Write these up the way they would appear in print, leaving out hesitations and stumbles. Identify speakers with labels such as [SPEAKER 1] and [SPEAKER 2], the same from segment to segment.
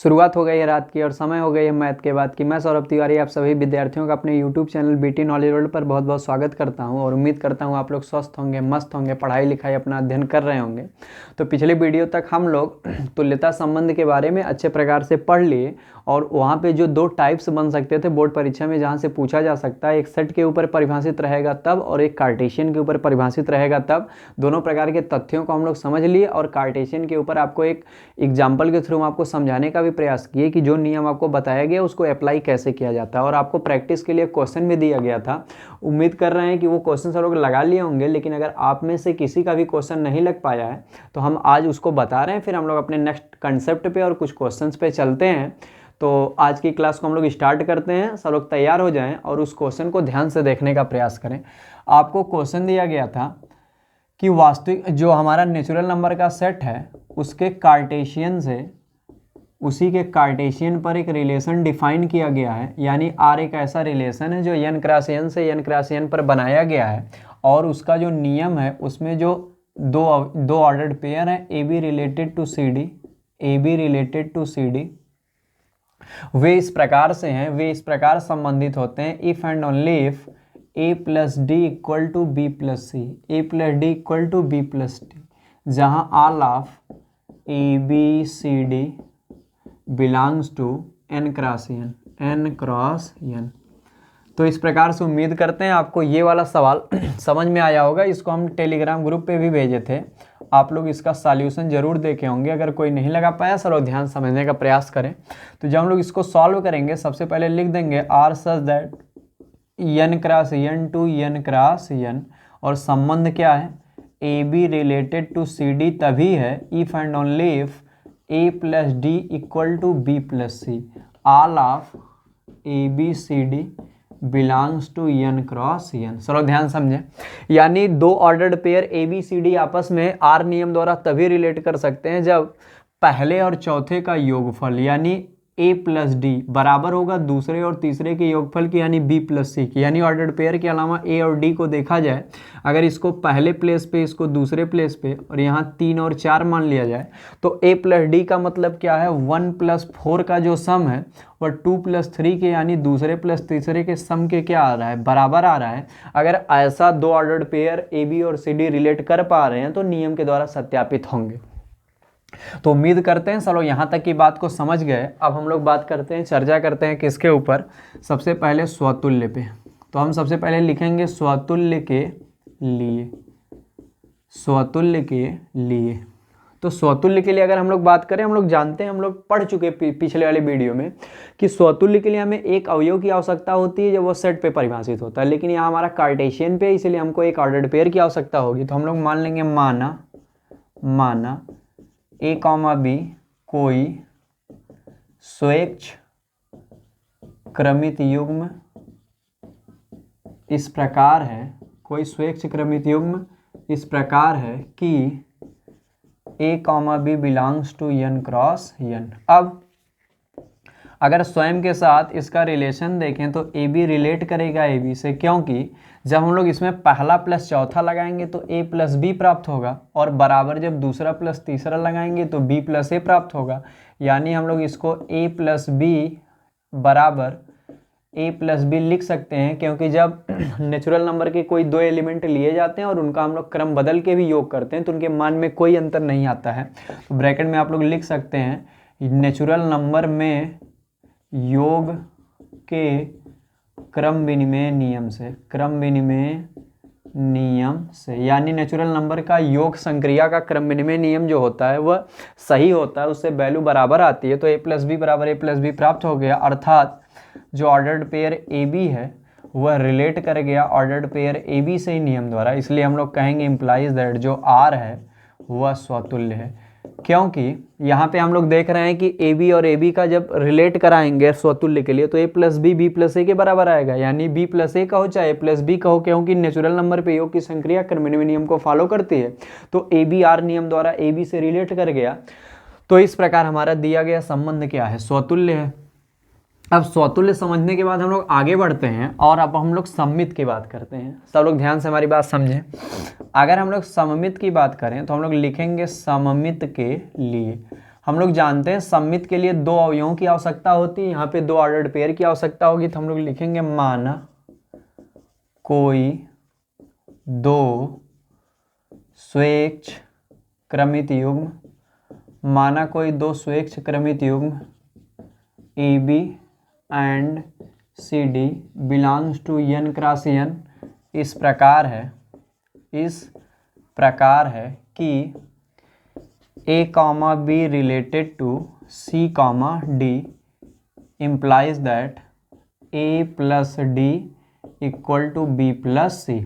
[SPEAKER 1] शुरुआत हो गई है रात की और समय हो गई है मैथ के बाद की। मैं सौरभ तिवारी आप सभी विद्यार्थियों का अपने YouTube channel BT knowledge world पर बहुत बहुत स्वागत करता हूं और उम्मीद करता हूं आप लोग स्वस्थ होंगे, मस्त होंगे, पढ़ाई लिखाई अपना अध्ययन कर रहे होंगे। तो पिछले वीडियो तक हम लोग तुल्यता संबंध के बारे में अच्छे प्रकार से पढ़ लिए और वहाँ पे जो दो टाइप्स बन सकते थे बोर्ड परीक्षा में जहाँ से पूछा जा सकता है, एक सेट के ऊपर परिभाषित रहेगा तब और एक कार्टेशियन के ऊपर परिभाषित रहेगा तब। दोनों प्रकार के तथ्यों को हम लोग समझ लिए और कार्टेशियन के ऊपर आपको एक एग्जाम्पल के थ्रू हम आपको समझाने का भी प्रयास किए कि जो नियम आपको बताया गया उसको अप्लाई कैसे किया जाता है और आपको प्रैक्टिस के लिए क्वेश्चन भी दिया गया था। उम्मीद कर रहे हैं कि वो क्वेश्चन सब लोग लगा लिए होंगे, लेकिन अगर आप में से किसी का भी क्वेश्चन नहीं लग पाया है तो हम आज उसको बता रहे हैं, फिर हम लोग अपने नेक्स्ट कंसेप्ट पे और कुछ क्वेश्चंस पे चलते हैं। तो आज की क्लास को हम लोग स्टार्ट करते हैं। सब लोग तैयार हो जाएं और उस क्वेश्चन को ध्यान से देखने का प्रयास करें। आपको क्वेश्चन दिया गया था कि वास्तविक जो हमारा नेचुरल नंबर का सेट है उसके कार्टेशियन से उसी के कार्टेशियन पर एक रिलेशन डिफाइन किया गया है, यानी आर एक ऐसा रिलेशन है जो n क्रॉस n से n क्रॉस n पर बनाया गया है और उसका जो नियम है उसमें जो दो ऑर्डर्ड पेयर है A B related to C D वे इस प्रकार से हैं, वे इस प्रकार संबंधित होते हैं if and only if a plus D equal to B plus C, A plus D equal to B plus D, जहाँ all of A B C D belongs to n cross n। तो इस प्रकार से उम्मीद करते हैं आपको ये वाला सवाल समझ में आया होगा। इसको हम टेलीग्राम ग्रुप पे भी भेजे थे, आप लोग इसका सॉल्यूशन जरूर देखे होंगे। अगर कोई नहीं लगा पाया सर वो ध्यान समझने का प्रयास करें। तो जब हम लोग इसको सॉल्व करेंगे सबसे पहले लिख देंगे R such that n cross n to n cross n और संबंध क्या है A B related to C D तभी है if and only if a plus D equal to B plus C, all of A B C D belongs to n cross n। चलो ध्यान समझें, यानी दो ordered pair A B C D आपस में are नियम द्वारा तभी रिलेट कर सकते हैं जब पहले और चौथे का योगफल यानी a प्लस डी बराबर होगा दूसरे और तीसरे के योगफल की यानी b प्लस सी की। यानी ऑर्डर्ड पेयर के अलावा a और d को देखा जाए, अगर इसको पहले प्लेस पे इसको दूसरे प्लेस पे और यहाँ 3 और 4 मान लिया जाए तो a प्लस डी का मतलब क्या है 1 प्लस 4 का जो सम है वह 2 प्लस 3 के यानी दूसरे प्लस तीसरे के सम के क्या आ रहा है, बराबर आ रहा है। अगर ऐसा दो ऑर्डर्ड पेयर ए बी और सी डी रिलेट कर पा रहे हैं तो नियम के द्वारा सत्यापित होंगे। तो उम्मीद करते हैं चलो यहाँ तक की बात को समझ गए। अब हम लोग बात करते हैं, चर्चा करते हैं किसके ऊपर, सबसे पहले स्वतुल्य पे। तो हम सबसे पहले लिखेंगे स्वतुल्य के लिए, स्वतुल्य के लिए। तो स्वतुल्य के लिए अगर हम लोग बात करें, हम लोग जानते हैं, हम लोग पढ़ चुके पिछले वाले वीडियो में कि स्वतुल्य के लिए हमें एक अवयव की आवश्यकता होती है जब वो सेट पे परिभाषित होता है, लेकिन यहाँ हमारा कार्टेशियन पे इसलिए हमको एक ऑर्डर्ड पेयर की आवश्यकता होगी। तो हम लोग मान लेंगे माना ए कॉमा बी कोई स्वेच्छ क्रमित युग्म इस प्रकार है, कोई स्वेच्छ क्रमित युग्म इस प्रकार है कि a comma B belongs to n cross n। अब अगर स्वयं के साथ इसका रिलेशन देखें तो ए बी रिलेट करेगा ए बी से, क्योंकि जब हम लोग इसमें पहला प्लस चौथा लगाएंगे तो a प्लस बी प्राप्त होगा और बराबर जब दूसरा प्लस तीसरा लगाएंगे तो b प्लस a प्राप्त होगा। यानी हम लोग इसको a प्लस बी बराबर a प्लस बी लिख सकते हैं, क्योंकि जब नेचुरल नंबर के कोई दो एलिमेंट लिए जाते हैं और उनका हम लोग क्रम बदल के भी योग करते हैं तो उनके मान में कोई अंतर नहीं आता है। तो ब्रैकेट में आप लोग लिख सकते हैं नेचुरल नंबर में योग के क्रम विनिमय नियम से, क्रम विनिमय नियम से, यानी नेचुरल नंबर का योग संक्रिया का क्रम विनिमय नियम जो होता है वह सही होता है, उससे वैल्यू बराबर आती है। तो a प्लस बी बराबर a प्लस बी प्राप्त हो गया, अर्थात जो ऑर्डर्ड पेयर ए बी है वह रिलेट कर गया ऑर्डर्ड पेयर ए बी से ही नियम द्वारा। इसलिए हम लोग कहेंगे इम्प्लाइज दैट जो आर है वह स्वतुल्य है, क्योंकि यहाँ पे हम लोग देख रहे हैं कि ए बी और ए बी का जब रिलेट कराएंगे स्वतुल्य के लिए तो a प्लस बी प्लस ए के बराबर आएगा, यानी b प्लस ए कहो चाहे a प्लस बी कहो, क्योंकि नेचुरल नंबर पे योग की संक्रिया क्रम विनिमय नियम को फॉलो करती है। तो ए बी आर नियम द्वारा ए बी से रिलेट कर गया। तो इस प्रकार हमारा दिया गया संबंध क्या है, स्वतुल्य है। अब स्वतुल्य समझने के बाद हम लोग आगे बढ़ते हैं और अब हम लोग सममित की बात करते हैं। सब लोग ध्यान से हमारी बात समझें। अगर हम लोग सममित की बात करें तो हम लोग लिखेंगे सममित के लिए। हम लोग जानते हैं सममित के लिए दो अवयवों की आवश्यकता होती है, यहाँ पे दो ऑर्डर्ड पेयर की आवश्यकता होगी, तो हम लोग लिखेंगे माना कोई दो स्वेच्छ क्रमित युग्म, माना कोई दो स्वेच्छ क्रमित युग्म A B and C D belongs to n cross n इस प्रकार है कि a comma B related to c comma D implies that a plus D equal to B plus C.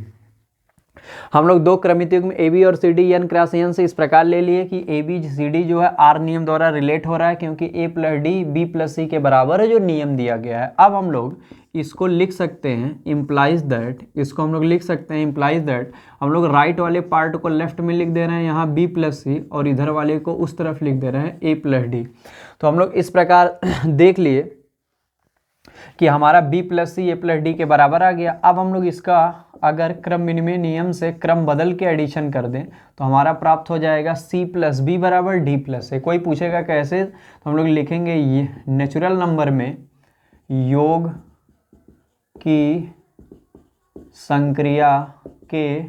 [SPEAKER 1] हम लोग दो क्रमित युग्म ए बी और C D n cross n से इस प्रकार ले लिए कि ए बी सी डी जो है आर नियम द्वारा रिलेट हो रहा है, क्योंकि a plus D B plus C के बराबर है जो नियम दिया गया है। अब हम लोग इसको लिख सकते हैं इम्प्लाइज दैट, इसको हम लोग लिख सकते हैं इम्प्लाइज दैट, हम लोग राइट वाले पार्ट को लेफ्ट में लिख दे रहे हैं यहाँ बी प्लस सी, और इधर वाले को उस तरफ लिख दे रहे हैं ए प्लस डी। तो हम लोग इस प्रकार देख लिए कि हमारा b plus C A plus D के बराबर आ गया। अब हम लोग इसका अगर क्रम विनिमय नियम से क्रम बदल के एडिशन कर दें तो हमारा प्राप्त हो जाएगा c प्लस बी बराबर डी प्लस ए। कोई पूछेगा कैसे, तो हम लोग लिखेंगे ये नेचुरल नंबर में योग की संक्रिया के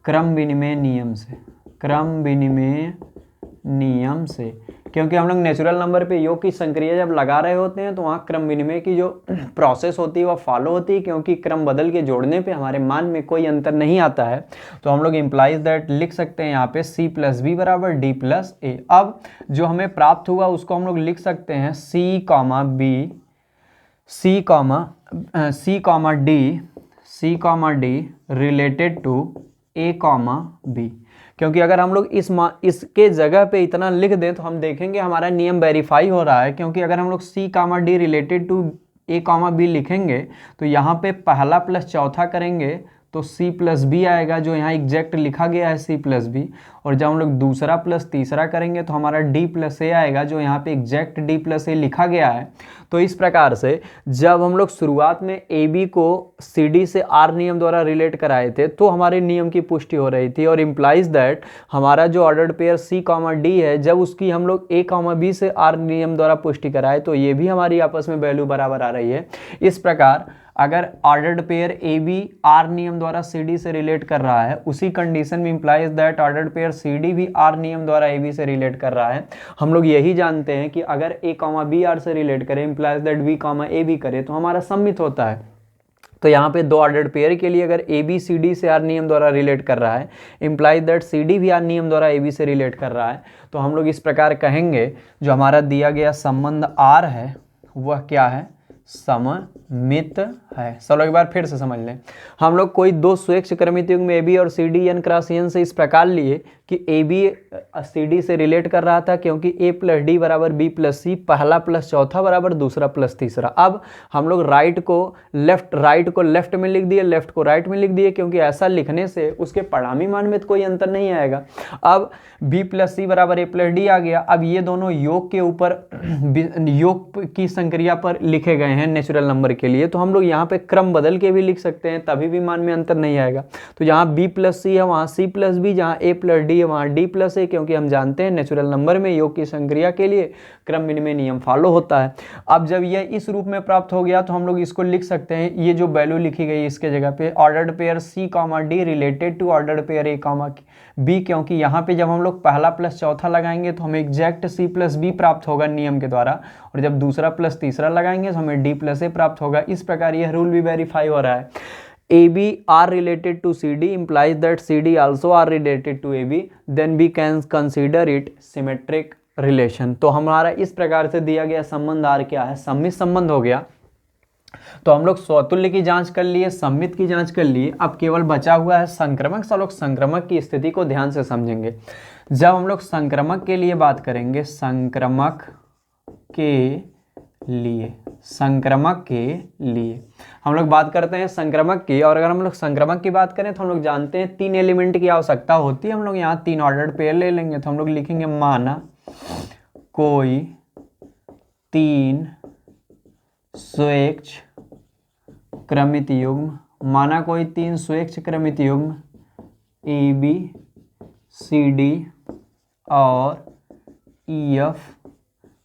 [SPEAKER 1] क्रम विनिमय नियम से, क्रम विनिमय नियम से, क्योंकि हम लोग नेचुरल नंबर पे योग की संक्रिया जब लगा रहे होते हैं तो वहाँ क्रम विनिमय की जो प्रोसेस होती है वह फॉलो होती है, क्योंकि क्रम बदल के जोड़ने पे हमारे मान में कोई अंतर नहीं आता है। तो हम लोग इम्प्लाइज दैट लिख सकते हैं यहाँ पे c प्लस बी बराबर डी प्लस ए। अब जो हमें प्राप्त हुआ उसको हम लोग लिख सकते हैं c comma B C comma D related to a comma B, क्योंकि अगर हम लोग इसके जगह पे इतना लिख दें तो हम देखेंगे हमारा नियम वेरीफाई हो रहा है, क्योंकि अगर हम लोग C comma D related to A comma B लिखेंगे तो यहाँ पे पहला प्लस चौथा करेंगे तो सी प्लस बी आएगा, जो यहाँ एग्जैक्ट लिखा गया है सी प्लस बी, और जब हम लोग दूसरा प्लस तीसरा करेंगे तो हमारा डी प्लस ए आएगा, जो यहाँ पे एग्जैक्ट डी प्लस ए लिखा गया है। तो इस प्रकार से जब हम लोग शुरुआत में ए बी को सी डी से आर नियम द्वारा रिलेट कराए थे तो हमारे नियम की पुष्टि हो रही थी, और इम्प्लाइज दैट हमारा जो ordered pair C comma D है जब उसकी हम लोग ए कॉमा बी से आर नियम द्वारा पुष्टि कराए तो ये भी हमारी आपस में वैल्यू बराबर आ रही है। इस प्रकार अगर ordered pair A B R नियम द्वारा सी डी से रिलेट कर रहा है, उसी कंडीशन में implies that ordered pair C D भी आर नियम द्वारा ए बी से रिलेट कर रहा है। हम लोग यही जानते हैं कि अगर ए कॉमा बी आर से रिलेट करे, implies that B comma A B करे तो हमारा सम्मित होता है। तो यहाँ पे दो ऑर्डर्ड पेयर के लिए अगर ए बी सी डी से आर नियम द्वारा रिलेट कर रहा है, इम्प्लाइज दैट सी डी भी आर नियम द्वारा ए बी से रिलेट कर रहा है, तो हम लोग इस प्रकार कहेंगे जो हमारा दिया गया संबंध आर है वह क्या है, सममित है। चलो एक बार फिर से समझ लें। हम लोग कोई दो स्वेच्छ क्रमित युग्म ए बी और C D N cross N से इस प्रकार लिए कि ए बी सी डी से रिलेट कर रहा था, क्योंकि ए प्लस डी बराबर बी प्लस सी, पहला प्लस चौथा बराबर दूसरा प्लस तीसरा। अब हम लोग राइट को लेफ्ट में लिख दिए, लेफ्ट को राइट में लिख दिए, क्योंकि ऐसा लिखने से उसके परिणामी मान में तो कोई अंतर नहीं आएगा। अब बी प्लस सी बराबर ए प्लस डी आ गया। अब ये दोनों योग के ऊपर योग की संक्रिया पर लिखे गए हैं नेचुरल नंबर के लिए, तो हम लोग यहाँ पे क्रम बदल के भी लिख सकते हैं, तभी भी मान में अंतर नहीं आएगा। तो जहाँ बी प्लस सी है वहाँ सी प्लस बी, जहाँ ए प्लस डी है वहाँ डी प्लस ए, क्योंकि हम जानते हैं नेचुरल नंबर में योग की संक्रिया के लिए क्रम विनिमय नियम फॉलो होता है। अब जब यह इस रूप में प्राप्त हो गया तो हम लोग इसको लिख सकते हैं, ये जो वैल्यू लिखी गई इसके जगह पे ordered pair C comma D related to ordered pair A comma B, क्योंकि यहाँ पे जब हम लोग पहला प्लस चौथा लगाएंगे तो हमें एग्जैक्ट सी प्लस बी प्राप्त होगा नियम के द्वारा, और जब दूसरा प्लस तीसरा लगाएंगे तो हमें डी प्लस ए प्राप्त होगा। इस प्रकार यह रूल भी वेरीफाई हो रहा है। A B R related to C D implies that C D also are related to A B, then we can consider it symmetric relation। तो हमारा इस प्रकार से दिया गया संबंध आर क्या है, सम्मित संबंध हो गया। तो हम लोग स्वतुल्य की जांच कर लिए, सम्मित की जांच कर लिए, अब केवल बचा हुआ है संक्रमक। सब लोग संक्रमक की स्थिति को ध्यान से समझेंगे। जब हम लोग संक्रमक के लिए बात करेंगे, संक्रमक के लिए हम लोग बात करते हैं संक्रमक की, और अगर हम लोग संक्रमक की बात करें तो हम लोग जानते हैं तीन एलिमेंट की आवश्यकता होती है। हम लोग यहाँ तीन ऑर्डर्ड पेयर ले लेंगे, तो हम लोग लिखेंगे माना कोई तीन स्वेच्छ क्रमित युग्म, माना कोई तीन स्वेच्छ क्रमित युग्म ए बी सी डी और E F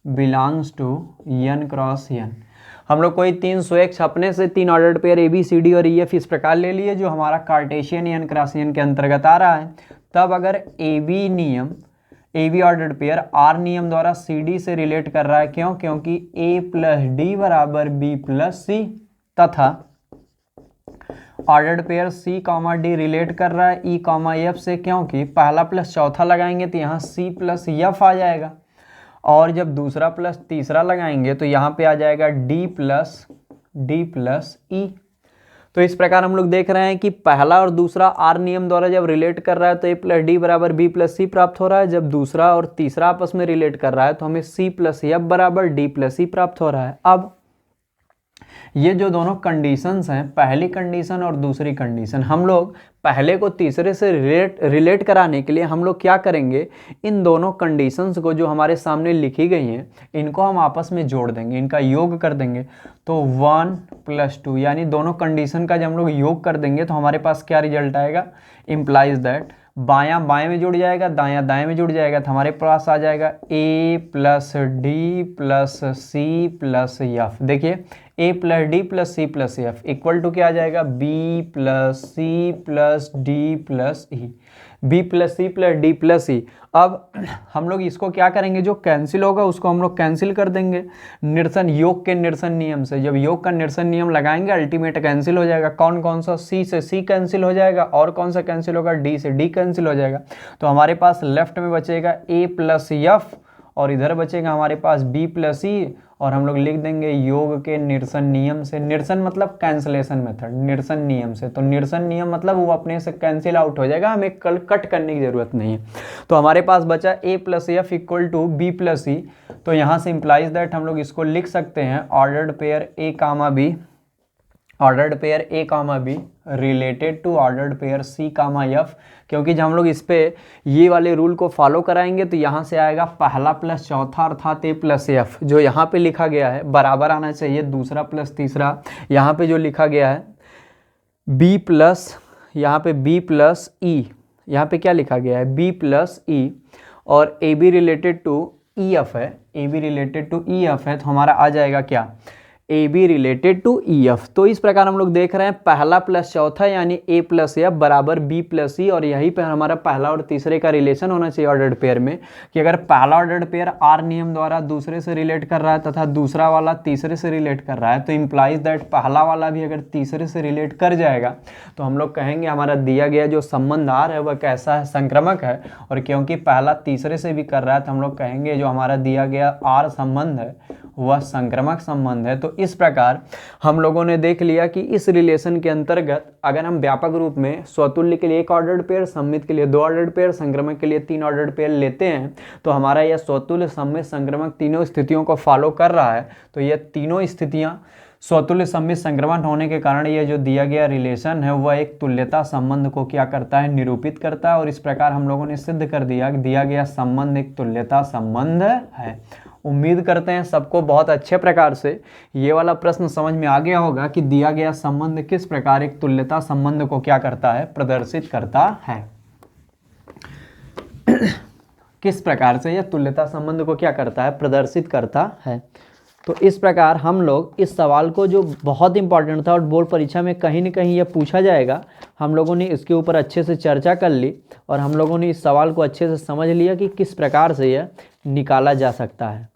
[SPEAKER 1] belongs to n cross n। हम लोग कोई 3 स्वयं अपने से 3 ordered pair A B C D और ई एफ इस प्रकार ले लिए जो हमारा कार्टेशियन n क्रॉस n के अंतर्गत आ रहा है। तब अगर ए बी नियम, A B ordered pair R नियम द्वारा सी डी से रिलेट कर रहा है, क्यों? क्योंकि ए प्लस डी बराबर बी प्लस सी, तथा ordered pair C comma D relate कर रहा है ई कॉमा एफ से, क्योंकि पहला प्लस चौथा लगाएंगे तो यहाँ सी प्लस एफ आ जाएगा, और जब दूसरा प्लस तीसरा लगाएंगे तो यहाँ पे आ जाएगा डी प्लस ई। तो इस प्रकार हम लोग देख रहे हैं कि पहला और दूसरा आर नियम द्वारा जब रिलेट कर रहा है तो ए प्लस डी बराबर बी प्लस सी प्राप्त हो रहा है। जब दूसरा और तीसरा आपस में रिलेट कर रहा है तो हमें सी प्लस एफ बराबर डी प्लस सी प्राप्त हो रहा है। अब ये जो दोनों कंडीशंस हैं, पहली कंडीशन और दूसरी कंडीशन, हम लोग पहले को तीसरे से रिलेट कराने के लिए हम लोग क्या करेंगे, इन दोनों कंडीशंस को जो हमारे सामने लिखी गई हैं इनको हम आपस में जोड़ देंगे, इनका योग कर देंगे। तो 1 + 2 यानी दोनों कंडीशन का जब हम लोग योग कर देंगे तो हमारे पास क्या रिजल्ट आएगा, इम्प्लाइज दैट बायां बाएं में जुड़ जाएगा, दायां दाएं में जुड़ जाएगा, तो हमारे पास आ जाएगा a plus D plus C plus F. देखिए a plus D plus C plus F equal to क्या आ जाएगा, b plus C plus D plus E, b plus C plus D plus E. अब हम लोग इसको क्या करेंगे, जो कैंसिल होगा उसको हम लोग कैंसिल कर देंगे निरसन योग के निरसन नियम से। जब योग का निरसन नियम लगाएंगे अल्टीमेट कैंसिल हो जाएगा। कौन कौन सा, c से c कैंसिल हो जाएगा, और कौन सा कैंसिल होगा, d से d कैंसिल हो जाएगा। तो हमारे पास लेफ्ट में बचेगा a प्लस एफ और इधर बचेगा हमारे पास b प्लस ई, और हम लोग लिख देंगे योग के निरसन नियम से। निरसन मतलब कैंसलेशन मेथड, निरसन नियम से। तो निरसन नियम मतलब वो अपने से कैंसिल आउट हो जाएगा, हमें कल कट करने की जरूरत नहीं है। तो हमारे पास बचा a plus F equal to B plus E. तो यहाँ से इम्प्लाइज दैट हम लोग इसको लिख सकते हैं ordered pair a comma B, ordered pair a comma B related to ordered pair c comma F. क्योंकि जब हम लोग इस पे ये वाले रूल को फॉलो कराएंगे तो यहाँ से आएगा पहला प्लस चौथा अर्थात a प्लस एफ, जो यहाँ पे लिखा गया है बराबर आना चाहिए दूसरा प्लस तीसरा। यहाँ पे जो लिखा गया है b प्लस, यहाँ पे b प्लस ई, यहाँ पे क्या लिखा गया है b प्लस ई, और A B related to E F है, A B related to E F है, तो हमारा आ जाएगा क्या, A B related to E F. तो इस प्रकार हम लोग देख रहे हैं पहला प्लस चौथा यानी a प्लस एफ बराबर b प्लस ई, और यहीं पे हमारा पहला और तीसरे का रिलेशन होना चाहिए ऑर्डर्ड पेयर में, कि अगर पहला ऑर्डर्ड पेयर आर नियम द्वारा दूसरे से रिलेट कर रहा है तथा दूसरा वाला तीसरे से रिलेट कर रहा है, तो इम्प्लाइज दैट पहला वाला भी अगर तीसरे से रिलेट कर जाएगा तो हम लोग कहेंगे हमारा दिया गया जो संबंध आर है वह कैसा है, संक्रमक है। और क्योंकि पहला तीसरे से भी कर रहा है तो हम लोग कहेंगे जो हमारा दिया गया आर संबंध है वह संक्रमक संबंध है। तो इस प्रकार हम लोगों ने देख लिया कि इस रिलेशन के अंतर्गत अगर हम व्यापक रूप में स्वतुल्य के लिए 1 ऑर्डर्ड पेयर, सममित के लिए 2 ऑर्डर्ड पेयर, संक्रमक के लिए 3 ऑर्डर्ड पेयर लेते हैं तो हमारा यह स्वतुल्य, सममित, संक्रमक तीनों स्थितियों को फॉलो कर रहा है। तो यह तीनों स्थितियां स्वतुल्य, सममित, संक्रमण होने के कारण यह जो दिया गया रिलेशन है वह एक तुल्यता संबंध को क्या करता है, निरूपित करता है। और इस प्रकार हम लोगों ने सिद्ध कर दिया कि दिया गया संबंध एक तुल्यता संबंध है। उम्मीद करते हैं सबको बहुत अच्छे प्रकार से ये वाला प्रश्न समझ में आ गया होगा कि दिया गया संबंध किस प्रकार एक तुल्यता संबंध को क्या करता है, प्रदर्शित करता है। किस प्रकार से यह तुल्यता संबंध को क्या करता है, प्रदर्शित करता है। तो इस प्रकार हम लोग इस सवाल को, जो बहुत इंपॉर्टेंट था और बोर्ड परीक्षा में कहीं न कहीं यह पूछा जाएगा, हम लोगों ने इसके ऊपर अच्छे से चर्चा कर ली और हम लोगों ने इस सवाल को अच्छे से समझ लिया कि किस प्रकार से यह निकाला जा सकता है।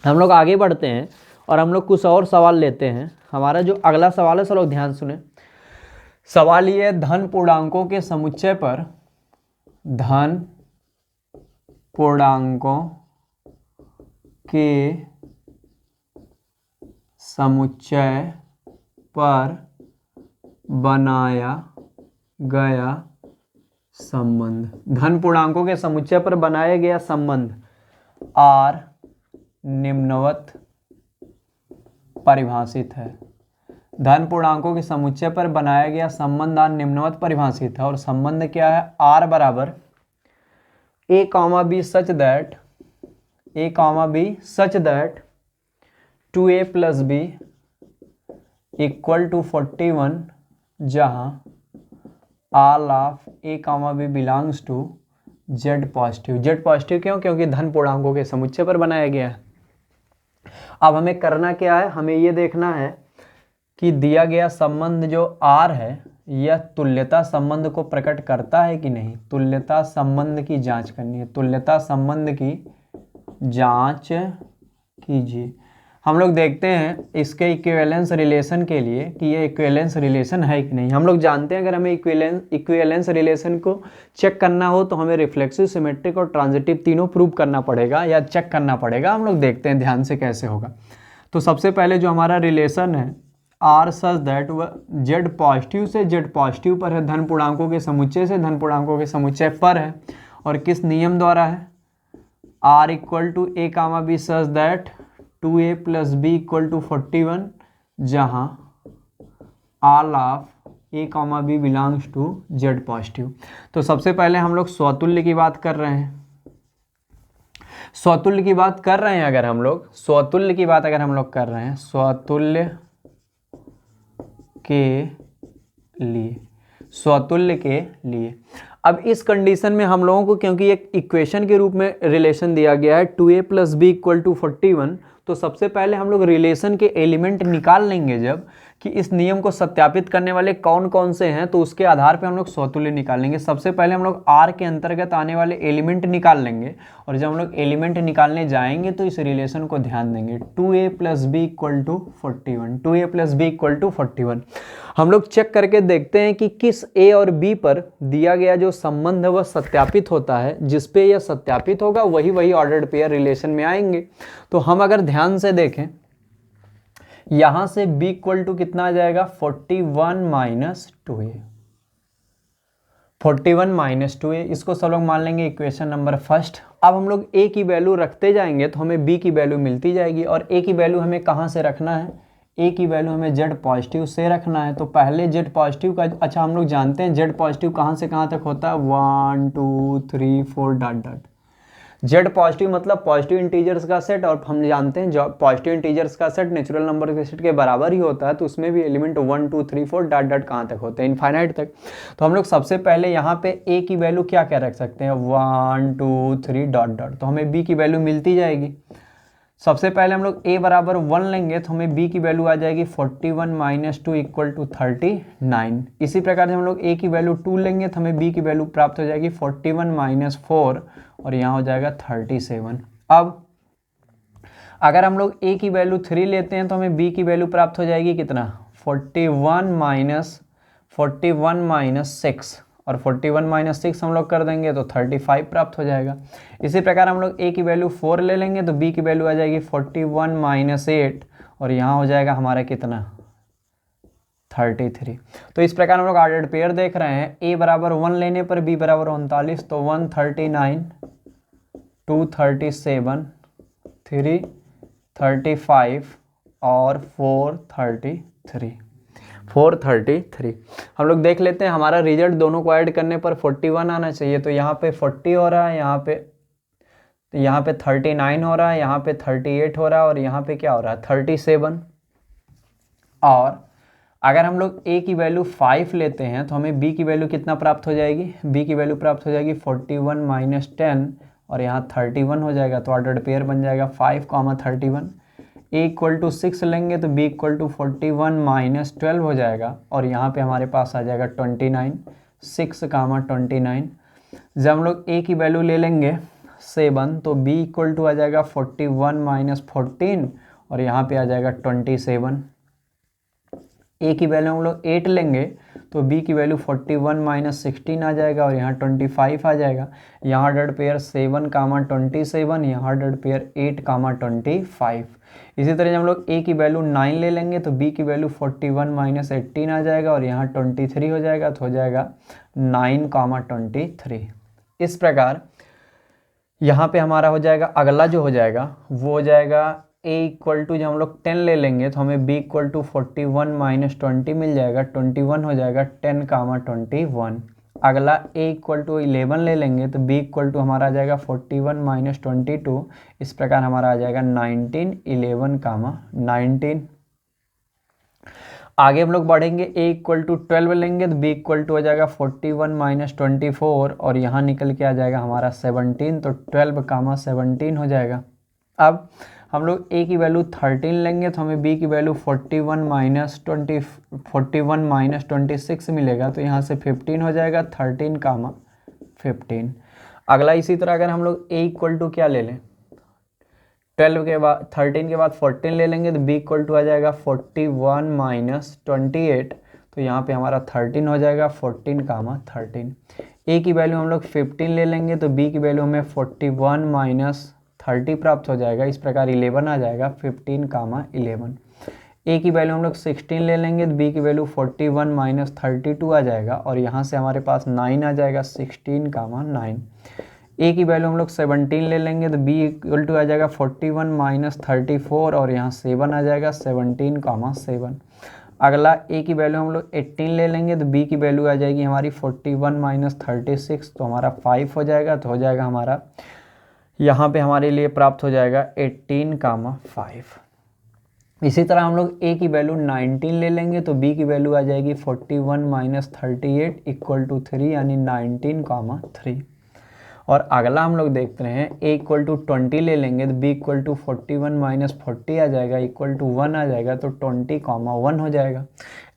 [SPEAKER 1] हम लोग आगे बढ़ते हैं और हम लोग कुछ और सवाल लेते हैं। हमारा जो अगला सवाल है सब लोग ध्यान सुने। सवाल ये धन पूर्णांकों के समुच्चय पर, धन पूर्णांकों के समुच्चय पर बनाया गया संबंध। धन पूर्णांकों के समुच्चय पर बनाया गया संबंध आर निम्नवत परिभाषित है। धन पूर्णांकों के समुच्चय पर बनाया गया संबंध आर निम्नवत परिभाषित है। और संबंध क्या है, आर बराबर a comma B such that, a comma B such that 2a plus B equal to 41, जहाँ all of a comma B belongs to Z positive. Z positive क्यों? क्योंकि धन पूर्णांकों के समुच्चय पर बनाया गया है। अब हमें करना क्या है, हमें ये देखना है कि दिया गया संबंध जो R है यह तुल्यता संबंध को प्रकट करता है कि नहीं। तुल्यता संबंध की जांच करनी है। तुल्यता संबंध की जांच कीजिए। हम लोग देखते हैं इसके इक्विवेलेंस रिलेशन के लिए कि ये इक्विवेलेंस रिलेशन है कि नहीं। हम लोग जानते हैं अगर हमें इक्विवेलेंस रिलेशन को चेक करना हो तो हमें रिफ्लेक्सिव, सिमेट्रिक और ट्रांजिटिव तीनों प्रूव करना पड़ेगा या चेक करना पड़ेगा। हम लोग देखते हैं ध्यान से कैसे होगा। तो सबसे पहले जो हमारा रिलेशन है आर सच दैट वह जेड पॉजिटिव से जेड पॉजिटिव पर है, धन पूर्णांकों के समुच्चय से धन पूर्णांकों के समुच्चय पर है, और किस नियम द्वारा है, R equal to A comma B such that 2a plus B equal to 41, जहाँ all of A comma B belongs to Z positive. तो सबसे पहले हम लोग स्वतुल्य की बात कर रहे हैं। स्वतुल्य की बात कर रहे हैं अगर हम लोग, स्वतुल्य की बात अगर हम लोग कर रहे हैं, स्वतुल्य के लिए, स्वतुल्य के लिए। अब इस कंडीशन में हम लोगों को, क्योंकि एक इक्वेशन के रूप में रिलेशन दिया गया है 2a plus B equal to 41, तो सबसे पहले हम लोग रिलेशन के एलिमेंट निकाल लेंगे जब, कि इस नियम को सत्यापित करने वाले कौन कौन से हैं, तो उसके आधार पे हम लोग स्वतुल्य निकालेंगे। सबसे पहले हम लोग R के अंतर्गत आने वाले एलिमेंट निकाल लेंगे, और जब हम लोग एलिमेंट निकालने जाएंगे तो इस रिलेशन को ध्यान देंगे। 2a plus B equal to 41, 2a plus B equal to 41। हम लोग चेक करके देखते हैं कि किस a और b पर दिया गया जो संबंध है वह सत्यापित होता है। जिस पे यह सत्यापित होगा वही ऑर्डर्ड पेयर रिलेशन में आएंगे। तो हम अगर ध्यान से देखें, यहां से b इक्वल टू कितना आ जाएगा, 41 माइनस 2a, 41 माइनस 2a, इसको सब लोग मान लेंगे इक्वेशन नंबर फर्स्ट। अब हम लोग a की वैल्यू रखते जाएंगे तो हमें b की वैल्यू मिलती जाएगी, और a की वैल्यू हमें कहां से रखना है, a की वैल्यू हमें z पॉजिटिव से रखना है। तो पहले z पॉजिटिव का, अच्छा हम लोग जानते हैं z पॉजिटिव कहां से कहां तक होता है, 1 2 3 4 डॉट डॉट। जेड पॉजिटिव मतलब पॉजिटिव इंटीजर्स का सेट, और हम जानते हैं पॉजिटिव इंटीजर्स का सेट नेचुरल नंबर के सेट के बराबर ही होता है, तो उसमें भी एलिमेंट 1 2 3 4 डॉट डॉट कहाँ तक होते हैं, इनफाइनाइट तक। तो हम लोग सबसे पहले यहाँ पे a की वैल्यू क्या क्या रख सकते हैं, 1 2 3 डॉट डॉट, तो हमें b की वैल्यू मिलती जाएगी। सबसे पहले हम लोग a बराबर 1 लेंगे तो हमें b की वैल्यू आ जाएगी 41 माइनस 2 इक्वल टू 39। इसी प्रकार से हम लोग a की वैल्यू 2 लेंगे तो हमें b की वैल्यू प्राप्त हो जाएगी 41 माइनस 4, और यहाँ हो जाएगा 37। अब अगर हम लोग a की वैल्यू 3 लेते हैं तो हमें b की वैल्यू प्राप्त हो जाएगी कितना, 41 माइनस 6, और 41 माइनस 6 हम लोग कर देंगे तो 35 प्राप्त हो जाएगा। इसी प्रकार हम लोग a की वैल्यू 4 ले लेंगे तो b की वैल्यू आ जाएगी 41 माइनस 8, और यहाँ हो जाएगा हमारा कितना, 33। तो इस प्रकार हम लोग ऑर्डर्ड पेयर देख रहे हैं, a बराबर 1 लेने पर b बराबर 39, तो 139 237 335 और 433। हम लोग देख लेते हैं हमारा रिजल्ट, दोनों को ऐड करने पर 41 आना चाहिए। तो यहाँ पे 40 हो रहा है, यहाँ पे 39 हो रहा है, यहाँ पे 38 हो रहा है, और यहाँ पे क्या हो रहा है, 37। और अगर हम लोग a की वैल्यू 5 लेते हैं तो हमें b की वैल्यू कितना प्राप्त हो जाएगी, b की वैल्यू प्राप्त हो जाएगी 41 माइनस 10, और यहाँ 31 हो जाएगा। तो ऑर्डर्ड पेयर बन जाएगा 5, 31। a इक्वल टू 6 लेंगे तो b इक्वल टू 41 माइनस 12 हो जाएगा, और यहाँ पे हमारे पास आ जाएगा 29, 6, 29। जब हम लोग a की वैल्यू ले लेंगे 7 तो b इक्वल टू आ जाएगा 41 माइनस 14, और यहाँ पे आ जाएगा 27। a की वैल्यू हम लोग 8 लेंगे तो b की वैल्यू 41 माइनस 16 आ जाएगा, और यहाँ 25 आ जाएगा। यहाँ ऑर्डर्ड पेयर 7, 27, यहाँ ऑर्डर्ड पेयर 8, 25। इसी तरह जब हम लोग a की वैल्यू 9 ले लेंगे तो b की वैल्यू 41 माइनस 18 आ जाएगा, और यहाँ 23 हो जाएगा, तो हो जाएगा 9, 23। इस प्रकार यहाँ पे हमारा हो जाएगा, अगला जो हो जाएगा वो हो जाएगा a इक्वल टू, जब हम लोग 10 ले लेंगे तो हमें b इक्वल टू 41 माइनस 20 मिल जाएगा, 21 हो जाएगा, 10, 21। अगला a इक्वल टू 11 ले लेंगे तो b इक्वल टू हमारा आ जाएगा 41 माइनस 22। इस प्रकार हमारा आ जाएगा 19, 11, 19। आगे हम लोग बढ़ेंगे, a इक्वल टू 12 लेंगे तो b इक्वल टू हो जाएगा 41 माइनस 24 और यहाँ निकल के आ जाएगा हमारा 17, तो 12 कामा 17 हो जाएगा। अब हम लोग a की वैल्यू 13 लेंगे तो हमें b की वैल्यू 41 माइनस 26 मिलेगा, तो यहाँ से 15 हो जाएगा, 13 कामा 15। अगला इसी तरह अगर हम लोग a इक्वल टू क्या ले लें, 12 के बाद 13 के बाद 14 ले लेंगे तो b इक्वल टू आ जाएगा 41 माइनस 28, तो यहाँ पे हमारा 13 हो जाएगा, 14 कामा 13। a की वैल्यू हम लोग 15 ले लेंगे तो b की वैल्यू हमें 41 माइनस 30 प्राप्त हो जाएगा, इस प्रकार 11 आ जाएगा, 15 कामा 11। a की वैल्यू हम लोग 16 ले लेंगे तो b की वैल्यू 41 माइनस 32 आ जाएगा और यहाँ से हमारे पास 9 आ जाएगा, 16 कामा 9। a की वैल्यू हम लोग 17 ले लेंगे तो b इक्वल टू आ जाएगा 41 माइनस 34 और यहाँ 7 आ जाएगा, 17 कामा 7। अगला a की वैल्यू हम लोग 18 ले लेंगे तो b की वैल्यू आ जाएगी हमारी 41 माइनस 36, तो हमारा 5 हो जाएगा, तो हो जाएगा हमारा यहाँ पे हमारे लिए प्राप्त हो जाएगा 18 कामा 5। इसी तरह हम लोग a की वैल्यू 19 ले लेंगे तो b की वैल्यू आ जाएगी 41 माइनस 38 इक्वल टू 3 यानी 19 कामा 3। और अगला हम लोग देखते हैं a इक्वल टू 20 ले लेंगे तो b इक्वल टू 41 माइनस 40 आ जाएगा, इक्वल टू 1 आ जाएगा, तो 20 कामा 1 हो जाएगा।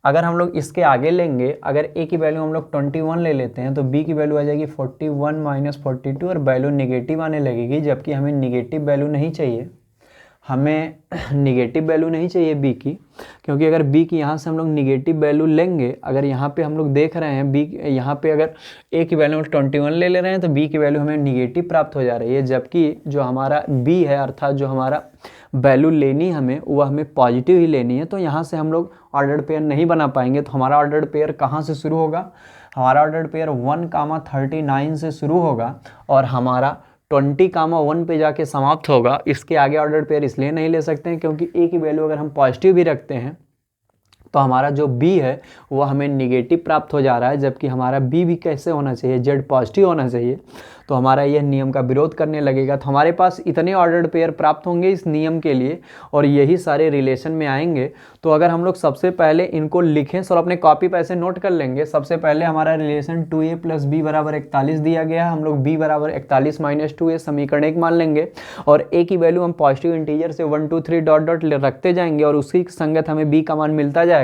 [SPEAKER 1] अगर हम लोग इसके आगे लेंगे, अगर a की वैल्यू हम लोग 21 ले लेते हैं तो b की वैल्यू आ जाएगी 41 माइनस 42 और वैल्यू निगेटिव आने लगेगी, जबकि हमें निगेटिव वैल्यू नहीं चाहिए, हमें निगेटिव वैल्यू नहीं चाहिए b की, क्योंकि अगर b की यहाँ से हम लोग निगेटिव वैल्यू लेंगे, अगर यहाँ पे हम लोग देख रहे हैं b यहाँ पे अगर a की वैल्यू 21 ले ले रहे हैं तो b की वैल्यू हमें निगेटिव प्राप्त हो जा रही है, जबकि जो हमारा b है अर्थात जो हमारा वैल्यू लेनी हमें वह हमें पॉजिटिव ही लेनी है, तो यहाँ से हम लोग ऑर्डर्ड पेयर नहीं बना पाएंगे। तो हमारा ऑर्डर्ड पेयर कहाँ से शुरू होगा, हमारा ऑर्डर्ड पेयर 1 कामा 39 से शुरू होगा और हमारा 20 कामा 1 पे जाके समाप्त होगा। इसके आगे ऑर्डर पेयर इसलिए नहीं ले सकते हैं क्योंकि a की वैल्यू अगर हम पॉजिटिव भी रखते हैं तो हमारा जो b है वो हमें निगेटिव प्राप्त हो जा रहा है, जबकि हमारा b भी कैसे होना चाहिए, z पॉजिटिव होना चाहिए, तो हमारा यह नियम का विरोध करने लगेगा। तो हमारे पास इतने ऑर्डर्ड पेयर प्राप्त होंगे इस नियम के लिए और यही सारे रिलेशन में आएंगे। तो अगर हम लोग सबसे पहले इनको लिखें और अपने कॉपी पे ऐसे नोट कर लेंगे, सबसे पहले हमारा रिलेशन 2a प्लस बी बराबर 41 दिया गया है, हम लोग b बराबर 41 माइनस 2a समीकरण 1 मान लेंगे और a की वैल्यू हम पॉजिटिव इंटीजर से 1 2 3 डॉट डॉट रखते जाएंगे और उसी संगत हमें b का मान मिलता जाएगा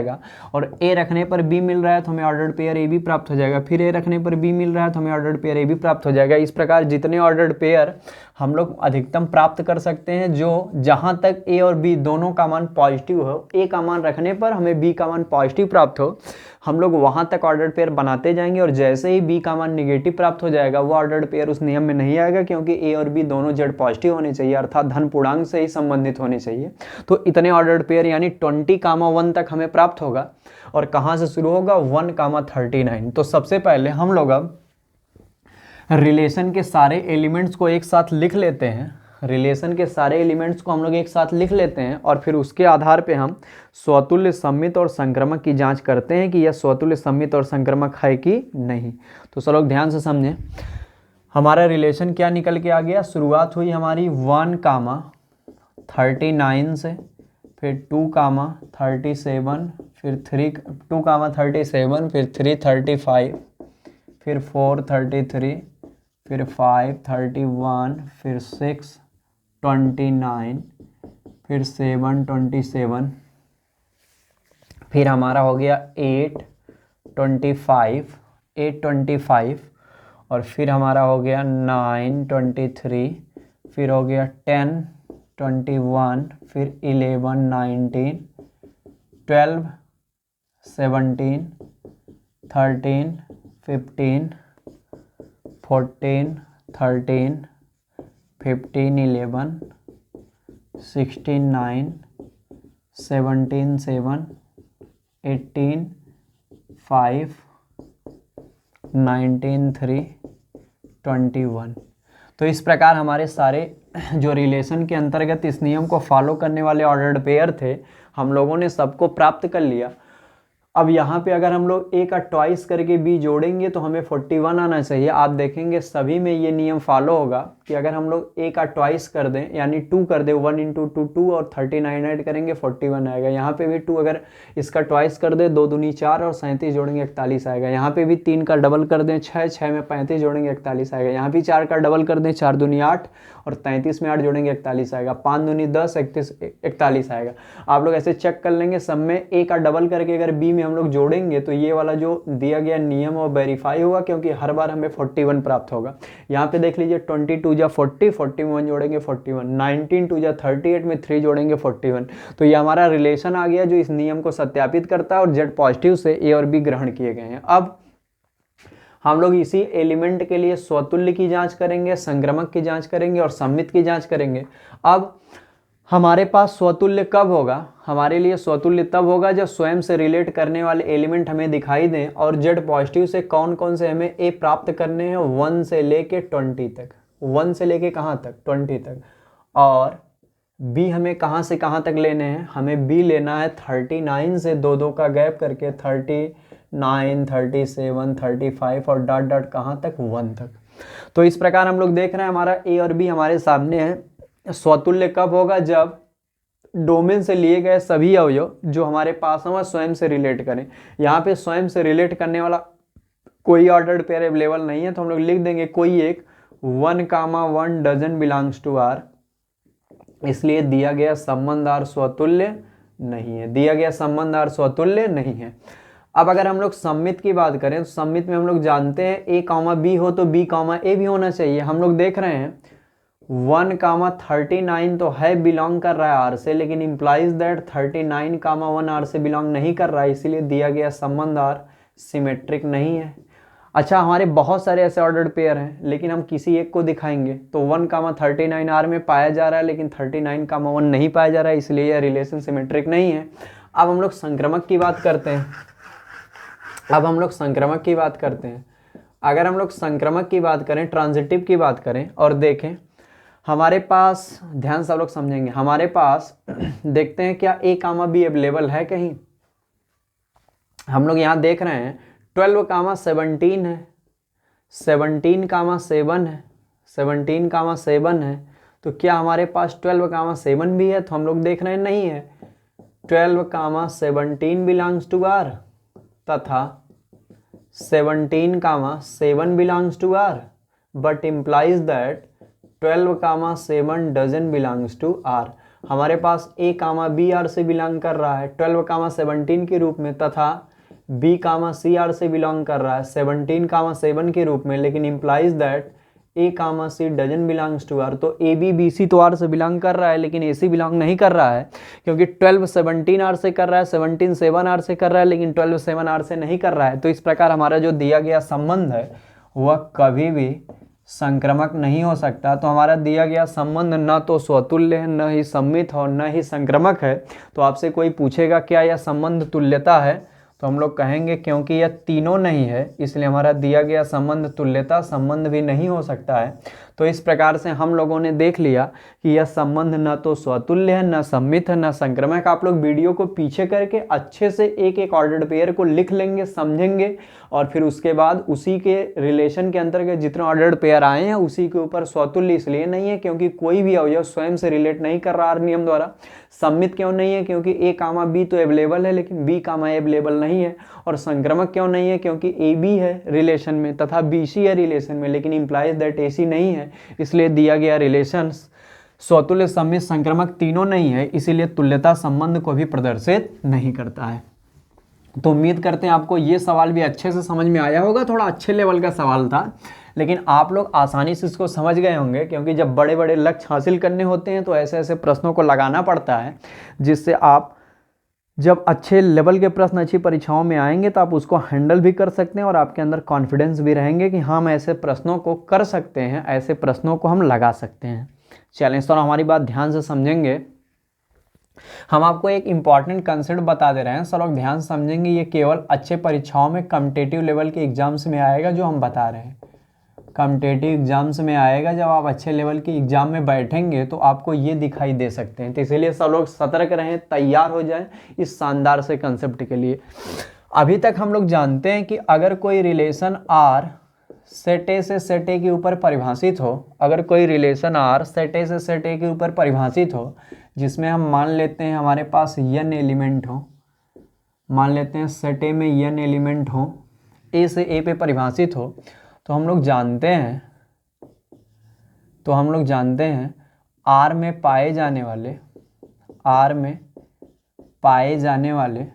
[SPEAKER 1] और a रखने पर b मिल रहा है तो हमें ऑर्डर्ड पेयर a भी प्राप्त हो जाएगा, फिर a रखने पर b मिल रहा है तो हमें ऑर्डर्ड पेयर a भी प्राप्त हो जाएगा। इस प्रकार जितने ऑर्डर्ड पेयर हम लोग अधिकतम प्राप्त कर सकते हैं, जो जहां तक a और b दोनों का मान पॉजिटिव हो, a का मान रखने पर हमें b का मान पॉजिटिव प्राप्त हो, हम लोग वहां तक ऑर्डर्ड पेयर बनाते जाएंगे और जैसे ही b का मान निगेटिव प्राप्त हो जाएगा वो ऑर्डर्ड पेयर उस नियम में नहीं आएगा, क्योंकि a और b दोनों z पॉजिटिव होने चाहिए अर्थात धन पूर्णांक से ही संबंधित होने चाहिए। तो इतने ऑर्डर्ड पेयर यानी 20 कामा 1 तक हमें प्राप्त होगा और कहां से शुरू होगा 1 कामा 39। तो सबसे पहले हम लोग अब रिलेशन के सारे एलिमेंट्स को एक साथ लिख लेते हैं, रिलेशन के सारे एलिमेंट्स को हम लोग एक साथ लिख लेते हैं और फिर उसके आधार पे हम स्वतुल्य सममित और संक्रामक की जांच करते हैं कि यह स्वतुल्य सममित और संक्रामक है कि नहीं। तो सब लोग ध्यान से समझें, हमारा रिलेशन क्या निकल के आ गया, शुरुआत हुई हमारी 1 कामा 39 से, फिर 2 कामा 37, फिर 2 कामा 37, फिर 3 35, फिर 4 33, फिर 5 31, फिर 6 29, फिर 7 27, फिर हमारा हो गया 8 25 और फिर हमारा हो गया 9 23, फिर हो गया 10 21, फिर 11 19, 12 17, 13 15, 14 13, 15 11, 16 9, 17 7, 18 5, 19 3, 21। तो इस प्रकार हमारे सारे जो रिलेशन के अंतर्गत इस नियम को फॉलो करने वाले ऑर्डर्ड पेयर थे हम लोगों ने सबको प्राप्त कर लिया। अब यहाँ पे अगर हम लोग ए का ट्वाइस करके बी जोड़ेंगे तो हमें 41 आना चाहिए। आप देखेंगे सभी में ये नियम फॉलो होगा कि अगर हम लोग ए का ट्वाइस कर दें यानी 2 कर दें, 1 इंटू 2 2 और 39 ऐड करेंगे 41 आएगा। यहाँ पे भी 2 अगर इसका ट्वाइस कर दें 2 दूनी 4 और 37 जोड़ेंगे 41 आएगा। यहाँ पे भी 3 का डबल कर दें 6, 6 में 35 जोड़ेंगे 41 आएगा। यहाँ भी 4 का डबल कर दें 4 दूनी 8 और 33 में 8 जोड़ेंगे 41 आएगा। 5 दूनी 10, 41 आएगा। आप लोग ऐसे चेक कर लेंगे, सब में ए का डबल करके अगर बी में हम लोग जोड़ेंगे तो ये वाला जो दिया गया नियम वो वेरीफाई होगा, क्योंकि हर बार हमें 41 प्राप्त होगा। यहाँ पे देख लीजिए 22 जा 40, 40 में 1 जोड़ेंगे 41, 19 2 जा 38 में 3 जोड़ेंगे 41। तो ये हमारा रिलेशन आ गया जो इस नियम को सत्यापित करता है और जेड पॉजिटिव से ए और बी ग्रहण किए गए हैं। अब हम लोग इसी एलिमेंट के लिए स्वतुल्य की जांच करेंगे, संक्रमक की जांच करेंगे और सम्मित की जांच करेंगे। अब हमारे पास स्वतुल्य कब होगा? हमारे लिए स्वतुल्य तब होगा जब स्वयं से रिलेट करने वाले एलिमेंट हमें दिखाई दें और जेड पॉजिटिव से कौन कौन से हमें ए प्राप्त करने हैं 1 से लेके 20 तक। 1 से लेके कहाँ तक? 20 तक। और बी हमें कहाँ से कहाँ तक लेने हैं? हमें बी लेना है 39 से 2 2 का गैप करके 39, 37, 35 और डॉट डॉट कहाँ तक? 1 तक। तो इस प्रकार हम लोग देख रहे हैं हमारा ए और बी हमारे सामने है। स्वतुल्य कब होगा? जब डोमेन से लिए गए सभी अवयव जो हमारे पास हैं वह स्वयं से रिलेट करें। यहाँ पे स्वयं से रिलेट करने वाला कोई ऑर्डर्ड पेयर अवेलेबल नहीं है, तो हम लोग लिख देंगे कोई एक 1, 1 डजन बिलोंग्स टू आर। इसलिए दिया गया संबंध आर स्वतुल्य नहीं है, दिया गया संबंध आर स्वतुल्य नहीं है। अब अगर हम लोग सम्मित की बात करें तो सम्मित में हम लोग जानते हैं ए कॉमा बी हो तो बी कॉमा ए भी होना चाहिए। हम लोग देख रहे हैं 1, 39 तो है बिलोंग कर रहा है आर से, लेकिन इंप्लाइज दैट 39, 1 आर से बिलोंग नहीं कर रहा है, इसीलिए दिया गया संबंध आर सिमेट्रिक नहीं है। अच्छा, हमारे बहुत सारे ऐसे ऑर्डर्ड पेयर हैं लेकिन हम किसी एक को दिखाएंगे तो 1, 39 आर में पाया जा रहा है लेकिन 39, 1 नहीं पाया जा रहा है, इसलिए यह रिलेशन सिमेट्रिक नहीं है। अब हम लोग संक्रमक की बात करते हैं। अगर हम लोग संक्रमक की बात करें, ट्रांजिटिव की बात करें और देखें हमारे पास, ध्यान से आप लोग समझेंगे, हमारे पास देखते हैं क्या ए कामा बी अवेलेबल है कहीं। हम लोग यहाँ देख रहे हैं 12, 17 है, 17, 7 है, तो क्या हमारे पास 12, 7 भी है? तो हम लोग देख रहे हैं नहीं है। 12, 17 बिलोंग्स टू आर तथा 17, 7 belongs to R, but implies that 12, 7 doesn't belongs to R. हमारे पास ए कामा बी आर से बिलोंग कर रहा है 12, 17 के रूप में, तथा बी कामा सी आर से बिलोंग कर रहा है 17, 7 के रूप में, लेकिन implies that A comma C doesn't belongs to R. तो ए बी बी सी तो आर से बिलोंग कर रहा है लेकिन ए सी बिलोंग नहीं कर रहा है, क्योंकि 12, 17 आर से कर रहा है, 17, 7 आर से कर रहा है, लेकिन 12, 7 आर से नहीं कर रहा है। तो इस प्रकार हमारा जो दिया गया संबंध है वह कभी भी संक्रमक नहीं हो सकता। तो हमारा दिया गया संबंध न तो स्वतुल्य है, न ही सम्मित और न ही संक्रमक है। तो आपसे कोई पूछेगा क्या यह संबंध तुल्यता है, तो हम लोग कहेंगे क्योंकि यह तीनों नहीं है इसलिए हमारा दिया गया संबंध तुल्यता संबंध भी नहीं हो सकता है। तो इस प्रकार से हम लोगों ने देख लिया कि यह संबंध न तो स्वतुल्य है, न सम्मित है, न संक्रमक। आप लोग वीडियो को पीछे करके अच्छे से एक एक ऑर्डर्ड पेयर को लिख लेंगे, समझेंगे, और फिर उसके बाद उसी के रिलेशन के अंतर्गत जितने ऑर्डर्ड पेयर आए हैं उसी के ऊपर स्वतुल्य इसलिए नहीं है क्योंकि कोई भी अवयव स्वयं से रिलेट नहीं कर रहा नियम द्वारा। सम्मित क्यों नहीं है? क्योंकि ए कामा बी तो अवेलेबल है लेकिन बी कामा ए अवेलेबल नहीं है। और संक्रमक क्यों नहीं है? क्योंकि ए बी है रिलेशन में तथा बी सी है रिलेशन में, लेकिन इंप्लाइज दैट ए सी नहीं है, इसलिए दिया गया रिलेशन स्वतुल्य, सम्मित, संक्रमक तीनों नहीं है, इसीलिए तुल्यता संबंध को भी प्रदर्शित नहीं करता है। तो उम्मीद करते हैं आपको ये सवाल भी अच्छे से समझ में आया होगा। थोड़ा अच्छे लेवल का सवाल था लेकिन आप लोग आसानी से इसको समझ गए होंगे, क्योंकि जब बड़े बड़े लक्ष्य हासिल करने होते हैं तो ऐसे ऐसे प्रश्नों को लगाना पड़ता है, जिससे आप जब अच्छे लेवल के प्रश्न अच्छी परीक्षाओं में आएंगे तो आप उसको हैंडल भी कर सकते हैं और आपके अंदर कॉन्फिडेंस भी रहेंगे कि हम ऐसे प्रश्नों को कर सकते हैं, ऐसे प्रश्नों को हम लगा सकते हैं। चलें, तो हमारी बात ध्यान से समझेंगे। हम आपको एक इम्पॉर्टेंट कंसेप्ट बता दे रहे हैं, सब लोग ध्यान समझेंगे। ये केवल अच्छे परीक्षाओं में कॉम्पिटिटिव लेवल के एग्जाम्स में आएगा जो हम बता रहे हैं। कॉम्पिटिटिव एग्जाम्स में आएगा, जब आप अच्छे लेवल के एग्जाम में बैठेंगे तो आपको ये दिखाई दे सकते हैं। तो इसीलिए सब लोग सतर्क रहें, तैयार हो जाएं इस शानदार से कंसेप्ट के लिए। अभी तक हम लोग जानते हैं कि अगर कोई रिलेशन R सेट ए से सेट ए के ऊपर परिभाषित हो, अगर कोई रिलेशन R सेट ए से सेट ए के ऊपर परिभाषित हो, जिसमें हम मान लेते हैं हमारे पास n एलिमेंट हो, मान लेते हैं सेट ए में n एलिमेंट हो, ए से ए पे परिभाषित हो, तो हम लोग जानते हैं R में पाए जाने वाले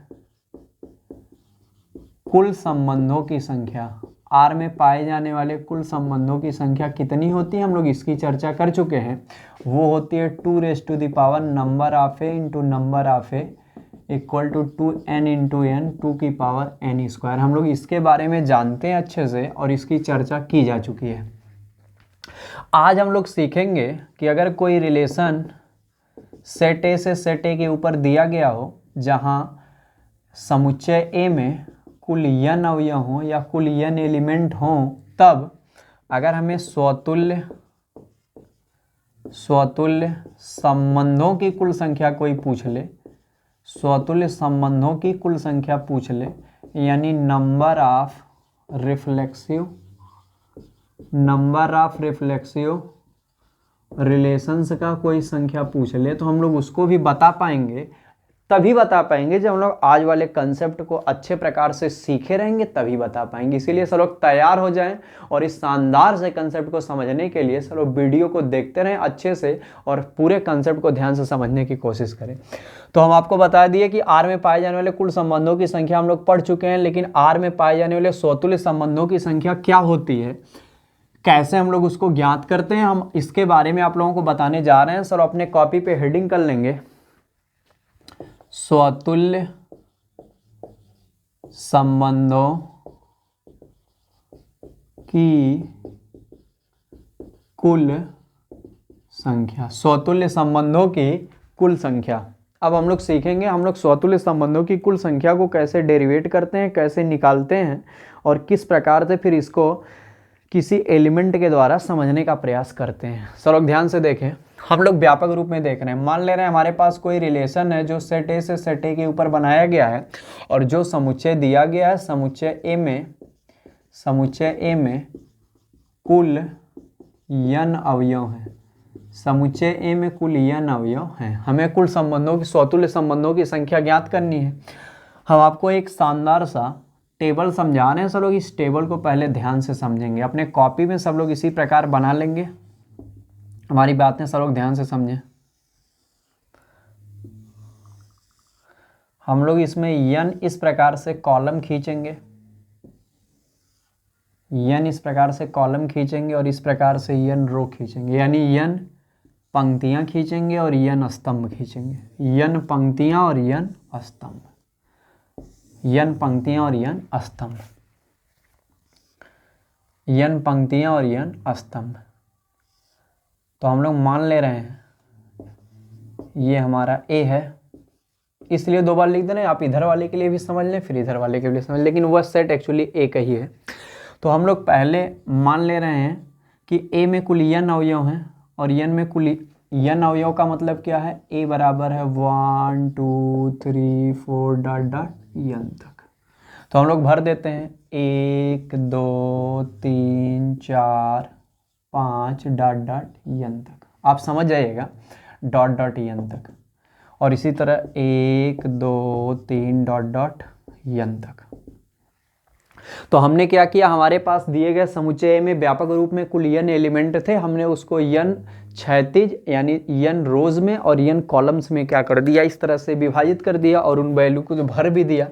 [SPEAKER 1] कुल संबंधों की संख्या, R में पाए जाने वाले कुल संबंधों की संख्या कितनी होती है, हम लोग इसकी चर्चा कर चुके हैं। वो होती है 2 number of A into number of A equal to 2n into N 2 की पावर n स्क्वायर। हम लोग इसके बारे में जानते हैं अच्छे से और इसकी चर्चा की जा चुकी है। आज हम लोग सीखेंगे कि अगर कोई रिलेशन सेट ए से सेट ए के ऊपर दिया गया हो, जहां समुच्चय ए में कुल n अवयव हो या कुल n एलिमेंट हो, तब अगर हमें स्वतुल्य संबंधों की कुल संख्या कोई पूछ ले, स्वतुल्य संबंधों की कुल संख्या पूछ ले, यानी नंबर ऑफ रिफ्लेक्सिव रिलेशंस का कोई संख्या पूछ ले, तो हम लोग उसको भी बता पाएंगे, तभी बता पाएंगे जब हम लोग आज वाले कंसेप्ट को अच्छे प्रकार से सीखे रहेंगे, तभी बता पाएंगे। इसीलिए सब लोग तैयार हो जाएं और इस शानदार से कंसेप्ट को समझने के लिए सब लोग वीडियो को देखते रहें अच्छे से और पूरे कंसेप्ट को ध्यान से समझने की कोशिश करें। तो हम आपको बता दिए कि R में पाए जाने वाले कुल संबंधों की संख्या हम लोग पढ़ चुके हैं, लेकिन R में पाए जाने वाले स्वतुल्य संबंधों की संख्या क्या होती है, कैसे हम लोग उसको ज्ञात करते हैं, हम इसके बारे में आप लोगों को बताने जा रहे हैं। सर अपने कॉपी पे हेडिंग कर लेंगे, स्वतुल्य संबंधों की कुल संख्या, स्वतुल्य संबंधों की कुल संख्या। अब हम लोग सीखेंगे हम लोग स्वतुल्य संबंधों की कुल संख्या को कैसे डेरिवेट करते हैं, कैसे निकालते हैं और किस प्रकार से फिर इसको किसी एलिमेंट के द्वारा समझने का प्रयास करते हैं। सब लोग ध्यान से देखें, हम लोग व्यापक रूप में देख रहे हैं। मान ले रहे हैं हमारे पास कोई रिलेशन है जो सेट ए से सेट ए के ऊपर बनाया गया है और जो समुच्चय दिया गया है, समुच्चय ए में कुल n अवयव हैं, समुच्चय ए में कुल n अवयव हैं। हमें कुल संबंधों की स्वतुल्य संबंधों की संख्या ज्ञात करनी है। हम आपको एक शानदार सा टेबल समझा रहे हैं, सब लोग इस टेबल को पहले ध्यान से समझेंगे। अपने कॉपी में सब लोग इसी प्रकार बना लेंगे, हमारी बातें सब लोग ध्यान से समझें। हम लोग इसमें n इस प्रकार से कॉलम खींचेंगे, n इस प्रकार से कॉलम खींचेंगे और इस प्रकार से n रो खींचेंगे, यानी n पंक्तियां खींचेंगे और n स्तंभ खींचेंगे, n पंक्तियां और n स्तंभ, n पंक्तियां और n स्तंभ, n पंक्तियां और n स्तंभ। तो हम लोग मान ले रहे हैं ये हमारा A है, इसलिए 2 बार लिख देना, आप इधर वाले के लिए भी समझ लें फिर इधर वाले के लिए समझ, लेकिन वह सेट एक्चुअली A का ही है। तो हम लोग पहले मान ले रहे हैं कि A में कुल n अवयव हैं और n में कुल n अवयव का मतलब क्या है, A बराबर है 1 2 3 4 डॉट डॉट n तक। तो हम लोग भर देते हैं 1 2 3 4 5 डॉट डॉट n तक, आप समझ जाइएगा डॉट डॉट n तक, और इसी तरह 1 2 3 डॉट डॉट n तक। तो हमने क्या किया, हमारे पास दिए गए समुच्चय में व्यापक रूप में कुल n एलिमेंट थे, हमने उसको n क्षैतिज यानी n रोज में और n कॉलम्स में क्या कर दिया, इस तरह से विभाजित कर दिया और उन वैल्यू को जो भर भी दिया।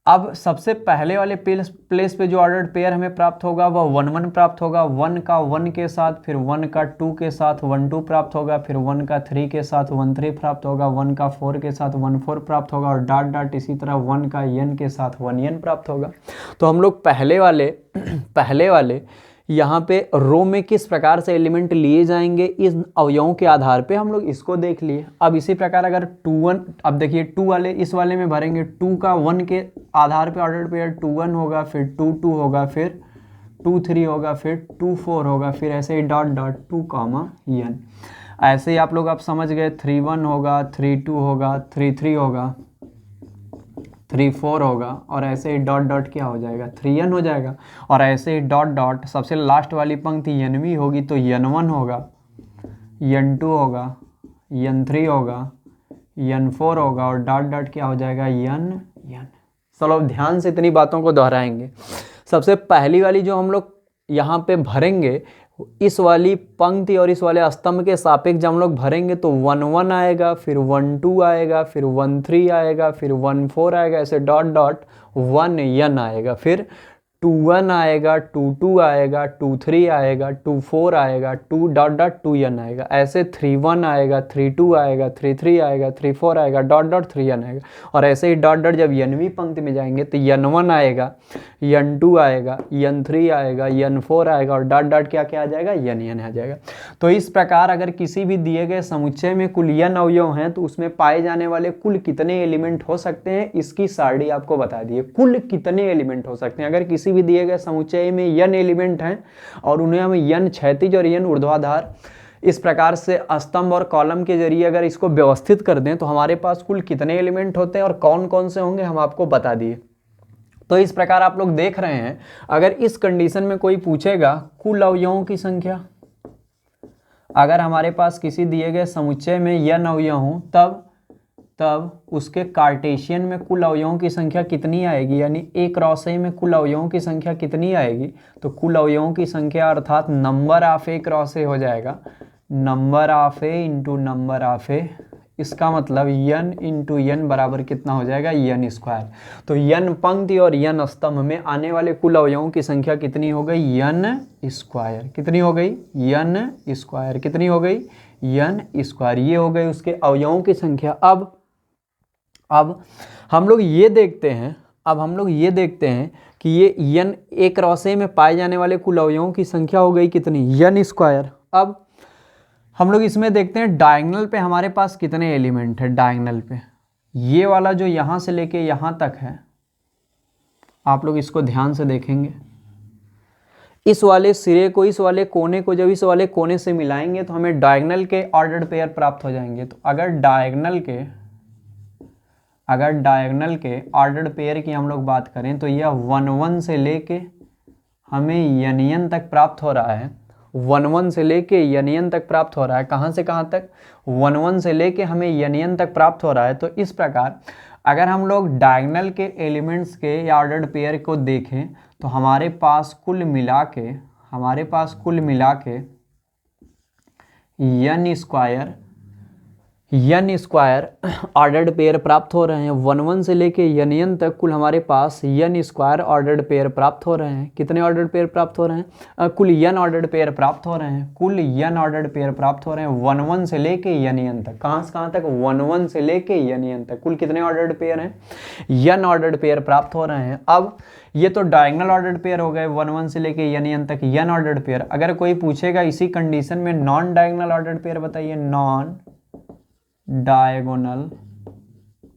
[SPEAKER 1] अब सबसे पहले वाले प्लेस पे जो ऑर्डर्ड पेयर हमें प्राप्त होगा वह 1 1 प्राप्त होगा, 1 का 1 के साथ, फिर 1 का 2 के साथ 1 2 प्राप्त होगा, फिर 1 का 3 के साथ 1 3 प्राप्त होगा, 1 का 4 के साथ 1 4 प्राप्त होगा और डॉट डॉट इसी तरह 1 का n के साथ 1 n प्राप्त होगा। तो हम लोग पहले वाले यहाँ पे रो में किस प्रकार से एलिमेंट लिए जाएंगे इस अवयवों के आधार पे हम लोग इसको देख लिए। अब इसी प्रकार अगर 2 1, अब देखिए 2 वाले इस वाले में भरेंगे, 2 का 1 के आधार पे ऑर्डर पेयर 2 1 होगा, फिर 2 2 होगा, फिर 2 3 होगा, फिर 2 4 होगा, फिर ऐसे ही डॉट डॉट 2 n। ऐसे ही आप लोग अब समझ गए 3 1 होगा, 3 2 होगा, 3 3 होगा, 3 4 होगा, और ऐसे ही डॉट डॉट क्या हो जाएगा 3n हो जाएगा, और ऐसे ही डॉट डॉट सबसे लास्ट वाली पंक्ति nवी होगी तो n1 होगा, n2 होगा, n3 होगा, n4 होगा, और डॉट डॉट क्या हो जाएगा n। चलो अब ध्यान से इतनी बातों को दोहराएंगे। सबसे पहली वाली जो हम लोग यहाँ पे भरेंगे, इस वाली पंक्ति और इस वाले स्तंभ के सापेक्ष जब हम लोग भरेंगे तो 1 1 आएगा, फिर 1 2 आएगा, फिर 1 3 आएगा, फिर 1 4 आएगा, ऐसे डॉट डॉट 1 n आएगा, फिर 2 1 आएगा, 2 2 आएगा, 2 3 आएगा, 2 4 आएगा, 2 डॉट डॉट 2 n आएगा, ऐसे 3 1 आएगा, 3 2 आएगा, 3 3 आएगा, 3 4 आएगा, डॉट डॉट 3 n आएगा, और ऐसे ही डॉट डॉट जब nवीं पंक्ति में जाएंगे तो n1 आएगा, n2 आएगा, n3 आएगा, n4 आएगा, और डॉट डॉट क्या क्या आ जाएगा n आ जाएगा। तो इस प्रकार अगर किसी भी दिए गए समुच्चय में कुल n अवयव हैं तो उसमें पाए जाने वाले कुल कितने एलिमेंट हो सकते हैं, इसकी सारणी आपको बता दी है। कुल कितने एलिमेंट हो सकते हैं, अगर किसी भी दिए गए समुच्चय में n एलिमेंट हैं और उन्हें हम n क्षैतिज और n ऊर्ध्वाधर इस प्रकार से स्तंभ और कॉलम के जरिए अगर इसको व्यवस्थित कर दें तो हमारे पास कुल कितने एलिमेंट होते हैं और कौन कौन से होंगे हम आपको बता दिए। तो इस प्रकार आप लोग देख रहे हैं, अगर इस कंडीशन में कोई पूछेगा कुल अवयवों की संख्या, अगर हमारे पास किसी दिए गए समुच्चय में n अवयव हों तब उसके कार्टेशियन में कुल अवयवों की संख्या कितनी आएगी, यानी एक क्रॉस ए में कुल अवयवों की संख्या कितनी आएगी, तो कुल अवयवों की संख्या अर्थात number of A cross A हो जाएगा, number of A into number of A. इसका मतलब n इंटू n बराबर कितना हो जाएगा n स्क्वायर। तो n पंक्ति और n स्तंभ में आने वाले कुल अवयवों की संख्या कितनी हो गई n स्क्वायर। कितनी हो गई n स्क्वायर। कितनी हो गई n स्क्वायर। ये हो गई उसके अवयवों की संख्या। अब हम लोग ये देखते हैं कि ये n एक क्रॉस ए में पाए जाने वाले कुल अवयवों की संख्या हो गई कितनी n स्क्वायर। अब हम लोग इसमें देखते हैं डायगोनल पे हमारे पास कितने एलिमेंट है। डायगोनल पे ये वाला जो यहाँ से लेके यहाँ तक है, आप लोग इसको ध्यान से देखेंगे, इस वाले सिरे को इस वाले कोने को जब इस वाले कोने से मिलाएंगे तो हमें डायगोनल के ऑर्डर्ड पेयर प्राप्त हो जाएंगे। तो अगर डायगोनल के ऑर्डर्ड पेयर की हम लोग बात करें तो यह 1 1 से लेके हमें n तक प्राप्त हो रहा है। 1 1 से लेके n तक प्राप्त हो रहा है। कहाँ से कहाँ तक? 1 1 से लेके हमें n तक प्राप्त हो रहा है। तो इस प्रकार अगर हम लोग डायगोनल के एलिमेंट्स के या ऑर्डर्ड पेयर को देखें तो हमारे पास कुल मिला के n स्क्वायर ऑर्डर्ड पेयर प्राप्त हो रहे हैं। 1 1 से लेके n तक कुल हमारे पास n स्क्वायर ऑर्डर्ड पेयर प्राप्त हो रहे हैं। कितने ऑर्डर्ड पेयर प्राप्त हो रहे हैं? कुल n ऑर्डर्ड पेयर प्राप्त हो रहे हैं। कुल n ऑर्डर्ड पेयर प्राप्त हो रहे हैं 1 1 से लेके n तक। कहाँ से कहाँ तक? 1 1 से लेके n तक कुल कितने ऑर्डर्ड पेयर हैं? n ऑर्डर्ड पेयर प्राप्त हो रहे हैं। अब ये तो डायगोनल ऑर्डर्ड पेयर हो गए 1 1 से लेके n तक n ऑर्डर्ड पेयर। अगर कोई पूछेगा इसी कंडीशन में नॉन डायगोनल ऑर्डर्ड पेयर बताइए, नॉन डायगोनल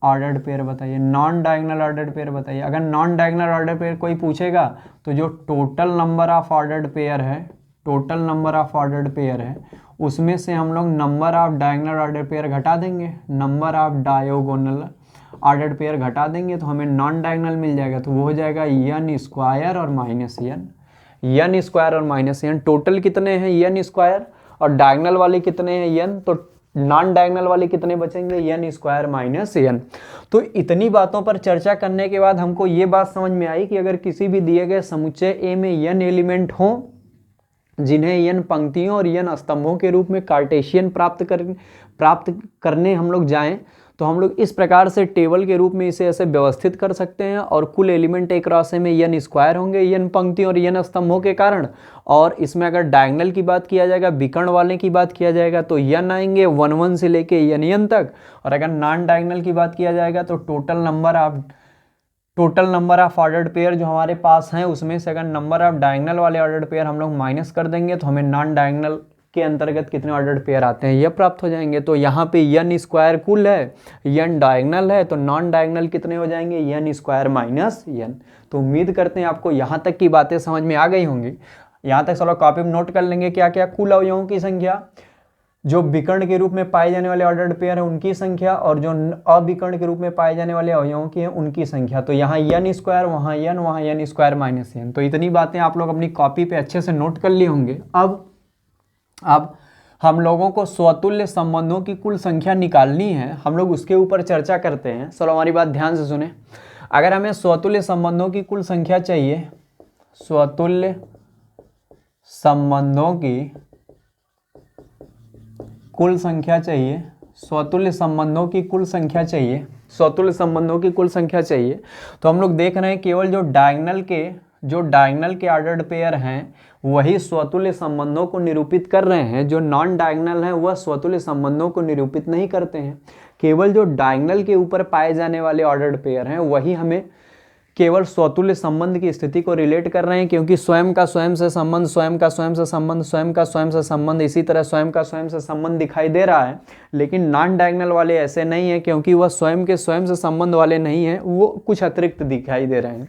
[SPEAKER 1] ऑर्डर्ड पेयर बताइए, नॉन डायगोनल ऑर्डर्ड पेयर बताइए। अगर नॉन डायगोनल ऑर्डर्ड पेयर कोई पूछेगा तो जो total number of ordered pair है उसमें से हम लोग number of diagonal ordered pair घटा देंगे, number of diagonal ordered pair घटा देंगे तो हमें नॉन डायगोनल मिल जाएगा। तो वो हो जाएगा n स्क्वायर और माइनस n स्क्वायर और माइनस n। टोटल कितने हैं n स्क्वायर, और डायगोनल वाले कितने हैं n, तो नॉन डायगोनल वाले कितने बचेंगे n स्क्वायर माइनस n। तो इतनी बातों पर चर्चा करने के बाद हमको ये बात समझ में आई कि अगर किसी भी दिए गए समुच्चय A में n एलिमेंट हों जिन्हें n पंक्तियों और n स्तंभों के रूप में कार्टेशियन प्राप्त करने हम लोग जाएं तो हम लोग इस प्रकार से टेबल के रूप में इसे ऐसे व्यवस्थित कर सकते हैं और कुल एलिमेंट एक क्रॉस ए में n स्क्वायर होंगे n पंक्ति और n स्तंभों के कारण। और इसमें अगर डायगोनल की बात किया जाएगा, विकर्ण वाले की बात किया जाएगा तो n आएंगे 1 1 से लेके n तक। और अगर नॉन डायगोनल की बात किया जाएगा तो total number of ordered pair जो हमारे पास हैं उसमें से अगर नंबर ऑफ डायगोनल वाले ऑर्डर्ड पेयर हम लोग माइनस कर देंगे तो हमें नॉन डायगोनल के अंतर्गत कितने ऑर्डर्ड पेयर आते हैं यह प्राप्त हो जाएंगे। तो यहाँ पे n स्क्वायर कुल है, n डायगोनल है, तो नॉन डायगोनल कितने हो जाएंगे n स्क्वायर माइनस n। तो उम्मीद करते हैं आपको यहाँ तक की बातें समझ में आ गई होंगी। यहाँ तक चलो कॉपी में नोट कर लेंगे क्या क्या। कुल अवयवों की संख्या जो विकर्ण के रूप में पाए जाने वाले ऑर्डर्ड पेयर है उनकी संख्या, और जो अविकर्ण के रूप में पाए जाने वाले अवयवों की है उनकी संख्या। तो यहाँ n स्क्वायर, वहाँ n स्क्वायर माइनस n। तो इतनी बातें आप लोग अपनी कॉपी पे अच्छे से नोट कर लिए होंगे। अब हम लोगों को स्वतुल्य संबंधों की कुल संख्या निकालनी है, हम लोग उसके ऊपर चर्चा करते हैं। चलो हमारी बात ध्यान से सुने। अगर हमें स्वतुल्य संबंधों की कुल संख्या चाहिए, स्वतुल्य संबंधों की कुल संख्या चाहिए, स्वतुल्य संबंधों की कुल संख्या चाहिए, स्वतुल्य संबंधों की कुल संख्या चाहिए, तो हम लोग देख रहे हैं केवल जो डायगोनल के ऑर्डर्ड पेयर हैं वही स्वतुल्य संबंधों को निरूपित कर रहे हैं। जो नॉन डायगोनल हैं वह स्वतुल्य संबंधों को निरूपित नहीं करते हैं। केवल जो डायगोनल के ऊपर पाए जाने वाले ऑर्डर्ड पेयर हैं वही हमें केवल स्वतुल्य संबंध की स्थिति को रिलेट कर रहे हैं, क्योंकि स्वयं का स्वयं से संबंध, स्वयं का स्वयं से संबंध, स्वयं का स्वयं से संबंध, इसी तरह स्वयं का स्वयं से संबंध दिखाई दे रहा है। लेकिन नॉन डायगोनल वाले ऐसे नहीं है, क्योंकि वह स्वयं के स्वयं से संबंध वाले नहीं है, वो कुछ अतिरिक्त दिखाई दे रहे हैं।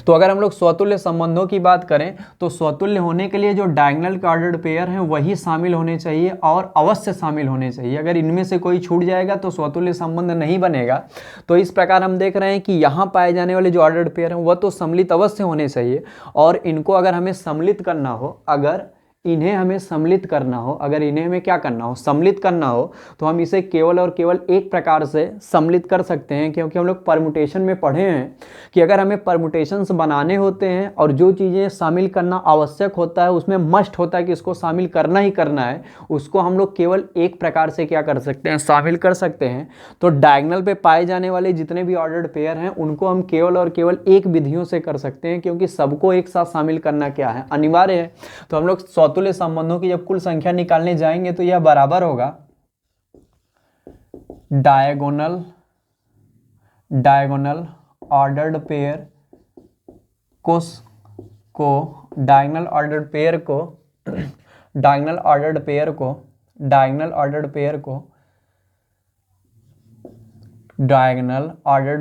[SPEAKER 1] तो अगर हम लोग स्वतुल्य संबंधों की बात करें तो स्वतुल्य होने के लिए जो डायगोनल के ऑर्डर्ड पेयर हैं वही शामिल होने चाहिए, और अवश्य शामिल होने चाहिए। अगर इनमें से कोई छूट जाएगा तो स्वतुल्य संबंध नहीं बनेगा। तो इस प्रकार हम देख रहे हैं कि यहाँ पाए जाने वाले जो ऑर्डर्ड पेयर हैं वह तो सम्मिलित अवश्य होने चाहिए, और इनको अगर हमें सम्मिलित करना हो, अगर इन्हें हमें सम्मिलित करना हो, अगर इन्हें हमें क्या करना हो, सम्मिलित करना हो, तो हम इसे केवल और केवल एक प्रकार से सम्मिलित कर सकते हैं। क्योंकि हम लोग परमुटेशन में पढ़े हैं कि अगर हमें परमुटेशंस बनाने होते हैं और जो चीज़ें शामिल करना आवश्यक होता है, उसमें मस्ट होता है कि इसको शामिल करना ही करना है, उसको हम लोग केवल एक प्रकार से क्या कर सकते हैं, शामिल कर सकते हैं। तो डायगोनल पे पाए जाने वाले जितने भी ऑर्डर्ड पेयर हैं उनको हम केवल और केवल एक विधियों से कर सकते हैं, क्योंकि सबको एक साथ शामिल करना क्या है, अनिवार्य है। तो हम लोग स्वतुल्य संबंधों की जब कुल संख्या निकालने जाएंगे तो यह बराबर होगा diagonal ordered pair diagonal ordered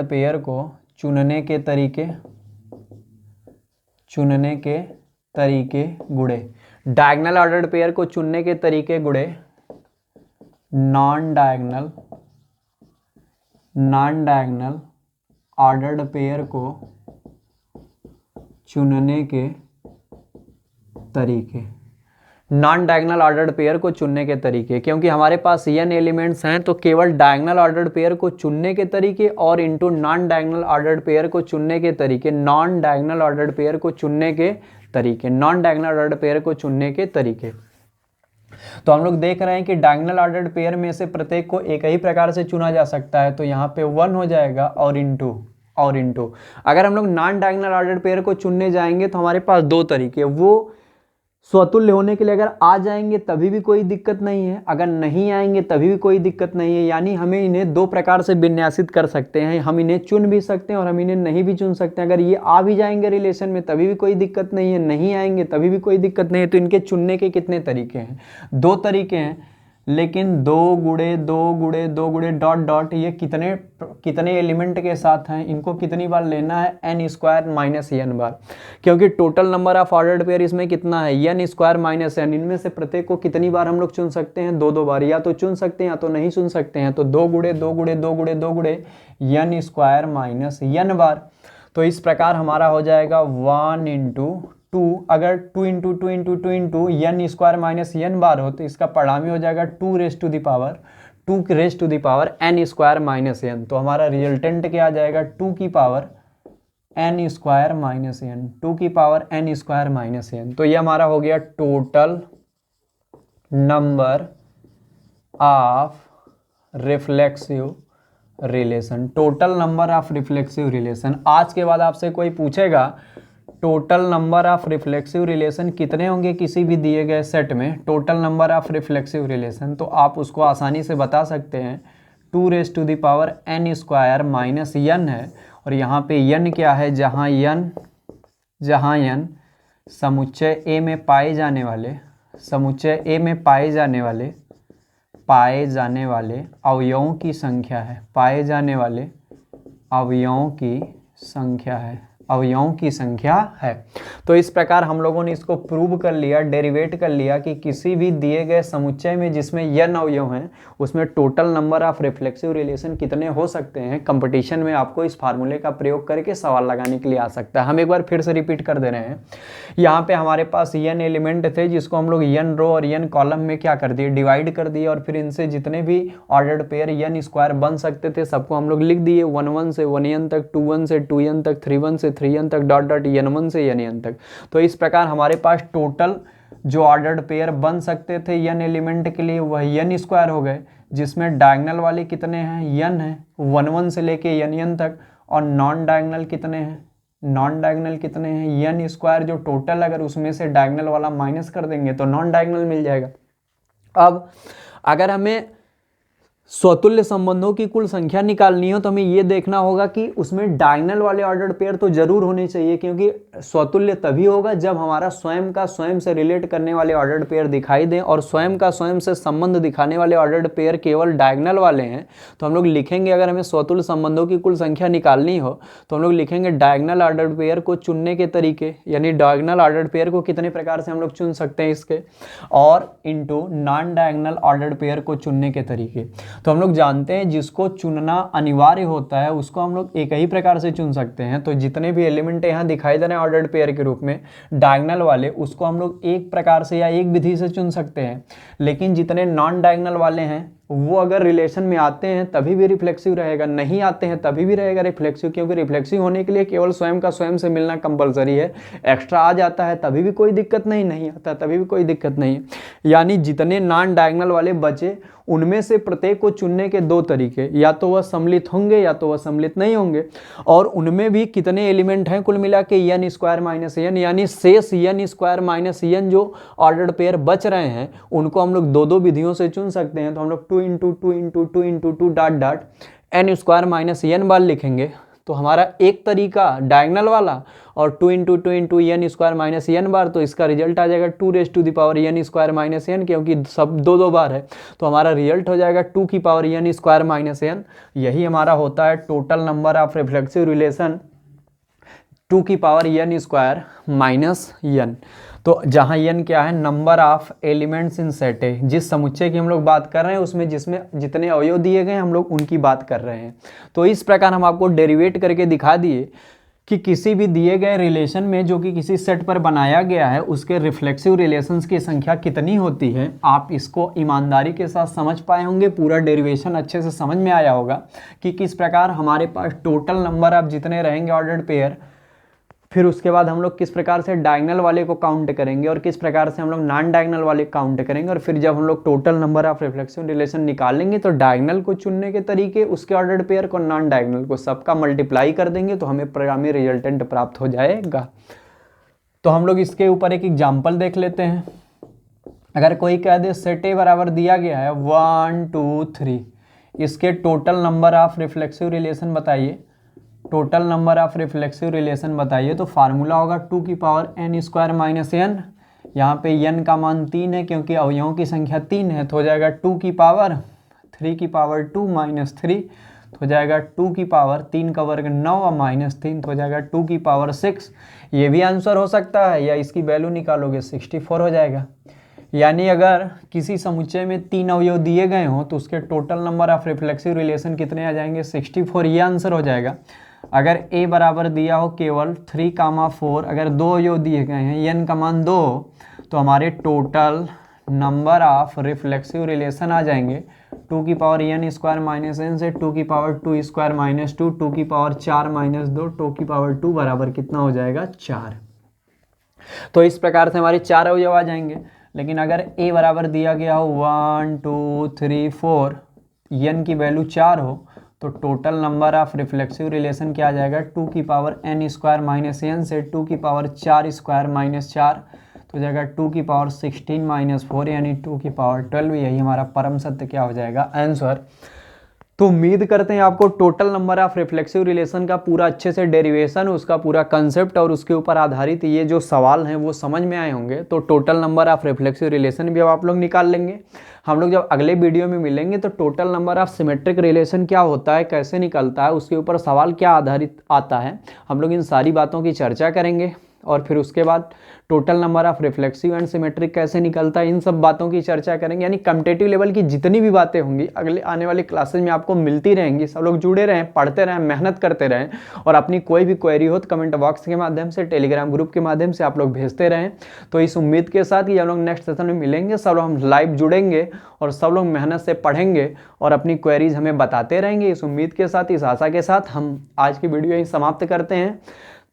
[SPEAKER 1] pair को चुनने के तरीके गुणे, डायगोनल ऑर्डर्ड पेयर को चुनने के तरीके गुणे नॉन डायगोनल ऑर्डर्ड पेयर को चुनने के तरीके, नॉन डायगोनल ऑर्डर्ड पेयर को चुनने के तरीके। क्योंकि हमारे पास n एलिमेंट्स हैं तो केवल डायगोनल ऑर्डर्ड पेयर को चुनने के तरीके और into non diagonal ordered pair को चुनने के तरीके, नॉन डायगोनल ऑर्डर्ड पेयर को चुनने के तरीके, नॉन डायगोनल ऑर्डर्ड पेयर को चुनने के तरीके। तो हम लोग देख रहे हैं कि डायगोनल ऑर्डर्ड पेयर में से प्रत्येक को एक ही प्रकार से चुना जा सकता है। तो यहाँ पे 1 हो जाएगा और इनटू अगर हम लोग नॉन डायगोनल ऑर्डर्ड पेयर को चुनने जाएंगे तो हमारे पास दो तरीके, वो स्वतुल्य होने के लिए अगर आ जाएंगे तभी भी कोई दिक्कत नहीं है, अगर नहीं आएंगे तभी भी कोई दिक्कत नहीं है। यानी हमें इन्हें दो प्रकार से विन्यासित कर सकते हैं, हम इन्हें चुन भी सकते हैं और हम इन्हें नहीं भी चुन सकते हैं। अगर ये आ भी जाएंगे रिलेशन में तभी भी कोई दिक्कत नहीं है, नहीं आएंगे तभी भी कोई दिक्कत नहीं है। तो इनके चुनने के कितने तरीके हैं, दो तरीके हैं। लेकिन 2 गुणे 2 गुणे 2 गुणे डॉट डॉट ये कितने एलिमेंट के साथ हैं, इनको कितनी बार लेना है, n स्क्वायर माइनस n बार। क्योंकि total number of ordered pair इसमें कितना है, n स्क्वायर माइनस n। इनमें से प्रत्येक को कितनी बार हम लोग चुन सकते हैं, 2 बार, या तो चुन सकते हैं या तो नहीं चुन सकते हैं। तो 2 गुणे 2 गुणे 2 गुणे 2 गुणे n स्क्वायर माइनस n बार। तो इस प्रकार हमारा हो जाएगा 1 इंटू 2, अगर 2 into 2 into 2 into n square minus n बार हो तो इसका परिणामी हो जाएगा 2 raise to the power n square minus n। तो हमारा रिजल्टेंट क्या आ जाएगा, 2 की power n square minus n, 2 की power n square minus n। तो ये हमारा हो गया total number of reflexive relation, total number of reflexive relation. आज के बाद आपसे कोई पूछेगा total number of reflexive relation कितने होंगे किसी भी दिए गए सेट में, total number of reflexive relation, तो आप उसको आसानी से बता सकते हैं 2 raise to the power n square minus n है। और यहाँ पे n क्या है, जहाँ n समुच्चय A में पाए जाने वाले अवयवों की संख्या है, पाए जाने वाले अवयवों की संख्या है। अवयवों की संख्या है। तो इस प्रकार हम लोगों ने इसको प्रूव कर लिया, डेरिवेट कर लिया कि किसी भी दिए गए समुच्चय में जिसमें n अवयव हैं उसमें total number of reflexive relation कितने हो सकते हैं। कंपटीशन में आपको इस फार्मूले का प्रयोग करके सवाल लगाने के लिए आ सकता है। हम एक बार फिर से रिपीट कर दे रहे हैं। यहाँ पे हमारे पास n एलिमेंट थे जिसको हम लोग n रो और n कॉलम में क्या कर दिए, डिवाइड कर दिए, और फिर इनसे जितने भी ऑर्डर्ड पेयर n स्क्वायर बन सकते थे सबको हम लोग लिख दिए 1 से 1n तक, 2 से 2n तक, 3 से 3n तक, डॉट डॉट n1 से n तक। तो इस प्रकार हमारे पास टोटल जो ऑर्डर्ड पेयर बन सकते थे n एलिमेंट के लिए वह n स्क्वायर हो गए, जिसमें डायगोनल वाले कितने हैं, n है 1 से लेके n तक, और नॉन डायगोनल कितने हैं, नॉन डायगोनल कितने हैं n स्क्वायर, जो टोटल अगर उसमें से डायगोनल वाला माइनस कर देंगे तो नॉन डायगोनल मिल जाएगा। अब अगर हमें स्वतुल्य संबंधों की कुल संख्या निकालनी हो तो हमें ये देखना होगा कि उसमें डायगोनल वाले ऑर्डर्ड पेयर तो जरूर होने चाहिए, क्योंकि स्वतुल्य तभी होगा जब हमारा स्वयं का स्वयं से रिलेट करने वाले ऑर्डर्ड पेयर दिखाई दें, और स्वयं का स्वयं से संबंध दिखाने वाले ऑर्डर्ड पेयर केवल डायगोनल वाले हैं। तो हम लोग लिखेंगे, अगर हमें स्वतुल्य संबंधों की कुल संख्या निकालनी हो तो हम लोग लिखेंगे डायगोनल ऑर्डर्ड पेयर को चुनने के तरीके, यानी डायगोनल ऑर्डर्ड पेयर को कितने प्रकार से हम लोग चुन सकते हैं इसके, और into non diagonal ordered pair को चुनने के तरीके। तो हम लोग जानते हैं जिसको चुनना अनिवार्य होता है उसको हम लोग एक ही प्रकार से चुन सकते हैं। तो जितने भी एलिमेंट यहाँ दिखाई दे रहे हैं ऑर्डर्ड पेयर के रूप में डायगोनल वाले, उसको हम लोग एक प्रकार से या एक विधि से चुन सकते हैं। लेकिन जितने नॉन डायगोनल वाले हैं वो अगर रिलेशन में आते हैं तभी भी रिफ्लेक्सिव रहेगा, नहीं आते हैं तभी भी रहेगा रिफ्लेक्सिव, क्योंकि रिफ्लेक्सिव होने के लिए केवल स्वयं का स्वयं से मिलना कंपलसरी है। एक्स्ट्रा आ जाता है तभी भी कोई दिक्कत नहीं, नहीं आता तभी भी कोई दिक्कत नहीं है। यानी जितने नॉन डायगोनल वाले बचे उनमें से प्रत्येक को चुनने के दो तरीके, या तो वह सम्मिलित होंगे या तो वह सम्मिलित नहीं होंगे। और उनमें भी कितने एलिमेंट हैं, कुल मिला के n स्क्वायर माइनस n, यानी शेष n स्क्वायर माइनस n जो ऑर्डर्ड पेयर बच रहे हैं उनको हम लोग दो दो विधियों से चुन सकते हैं। तो हम लोग 2 into 2 into 2 into 2 dot dot n square minus n बार लिखेंगे। तो हमारा एक तरीका डायगोनल वाला और 2 into 2 into n square minus n बार, तो इसका रिजल्ट आ जाएगा 2 raise to the power n square minus n, क्योंकि सब दो दो बार है। तो हमारा रिजल्ट हो जाएगा 2 की power n square minus n। यही हमारा होता है total number of reflexive relation 2 की power n square minus n। तो जहाँ n क्या है, number of elements in set है। जिस समुच्चय की हम लोग बात कर रहे हैं उसमें जिसमें जितने अवयव दिए गए हम लोग उनकी बात कर रहे हैं। तो इस प्रकार हम आपको डेरिवेट करके दिखा दिए कि किसी भी दिए गए रिलेशन में जो कि किसी सेट पर बनाया गया है उसके रिफ्लेक्सिव रिलेशंस की संख्या कितनी होती है। आप इसको ईमानदारी के साथ समझ पाए होंगे, पूरा डेरिवेशन अच्छे से समझ में आया होगा कि किस प्रकार हमारे पास टोटल नंबर ऑफ जितने रहेंगे ऑर्डर्ड पेयर, फिर उसके बाद हम लोग किस प्रकार से डायगोनल वाले को काउंट करेंगे और किस प्रकार से हम लोग नॉन डायगोनल वाले काउंट करेंगे, और फिर जब हम लोग total number of reflexive relation निकालेंगे तो डायगोनल को चुनने के तरीके, उसके ऑर्डर्ड पेयर को, नॉन डायगोनल को, सबका मल्टीप्लाई कर देंगे तो हमें परिणामी रिजल्टेंट प्राप्त हो जाएगा। तो हम लोग इसके ऊपर एक एग्जाम्पल देख लेते हैं। अगर कोई कह दे सेट ए बराबर दिया गया है 1 2 3, इसके total number of reflexive relation बताइए, total number of reflexive relation बताइए। तो फार्मूला होगा 2 की power n square minus n। यहाँ पे n का मान 3 है क्योंकि अवयवों की संख्या 3 है, तो हो जाएगा 2 की पावर 3 की पावर 2 माइनस 3, तो हो जाएगा 2 की पावर 3 का वर्ग 9 और माइनस 3, तो हो जाएगा 2 की पावर 6। ये भी आंसर हो सकता है, या इसकी वैल्यू निकालोगे 64 हो जाएगा। यानी अगर किसी समुच्चय में 3 अवयव दिए गए हों तो उसके total number of reflexive relation कितने आ जाएंगे, 64। ये आंसर हो जाएगा। अगर a बराबर दिया हो केवल 3,4, अगर 2 अवयव दिए गए हैं n का मान 2, तो हमारे total number of reflexive relation आ जाएंगे 2 की power n square minus n से 2 की पावर 2 स्क्वायर माइनस 2, 2 की पावर 4 माइनस 2, 2 की पावर 2 बराबर कितना हो जाएगा, 4। तो इस प्रकार से हमारे 4 अवयव आ जाएंगे। लेकिन अगर a बराबर दिया गया हो 1 2 3 4, n की वैल्यू 4 हो, तो total number of reflexive relation क्या आ जाएगा, 2 की power n square minus n से 2 की पावर 4 स्क्वायर माइनस 4, तो हो जाएगा 2 की पावर 16 माइनस 4, यानी 2 की पावर 12। यही हमारा परम सत्य क्या हो जाएगा, आंसर। तो उम्मीद करते हैं आपको total number of reflexive relation का पूरा अच्छे से डेरिवेशन, उसका पूरा कंसेप्ट और उसके ऊपर आधारित ये जो सवाल हैं वो समझ में आए होंगे। तो total number of reflexive relation भी अब आप लोग निकाल लेंगे। हम लोग जब अगले वीडियो में मिलेंगे तो total number of symmetric relation क्या होता है, कैसे निकलता है, उसके ऊपर सवाल क्या आधारित आता है, हम लोग इन सारी बातों की चर्चा करेंगे। और फिर उसके बाद total number of reflexive and symmetric कैसे निकलता है, इन सब बातों की चर्चा करेंगे। यानी कम्पिटिटिव लेवल की जितनी भी बातें होंगी अगले आने वाली क्लासेज में आपको मिलती रहेंगी। सब लोग जुड़े रहें, पढ़ते रहें, मेहनत करते रहें, और अपनी कोई भी क्वेरी हो तो कमेंट बॉक्स के माध्यम से, टेलीग्राम ग्रुप के माध्यम से आप लोग भेजते रहें। तो इस उम्मीद के साथ कि हम लोग नेक्स्ट सेशन में मिलेंगे, सब लोग हम लाइव जुड़ेंगे और सब लोग मेहनत से पढ़ेंगे और अपनी क्वेरीज हमें बताते रहेंगे। इस उम्मीद के साथ, इस आशा के साथ हम आज की वीडियो यहीं समाप्त करते हैं।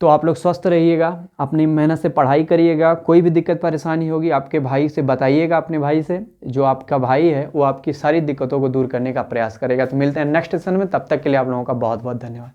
[SPEAKER 1] तो आप लोग स्वस्थ रहिएगा, अपनी मेहनत से पढ़ाई करिएगा। कोई भी दिक्कत परेशानी होगी आपके भाई से बताइएगा, अपने भाई से, जो आपका भाई है वो आपकी सारी दिक्कतों को दूर करने का प्रयास करेगा। तो मिलते हैं नेक्स्ट सेशन में, तब तक के लिए आप लोगों का बहुत बहुत धन्यवाद।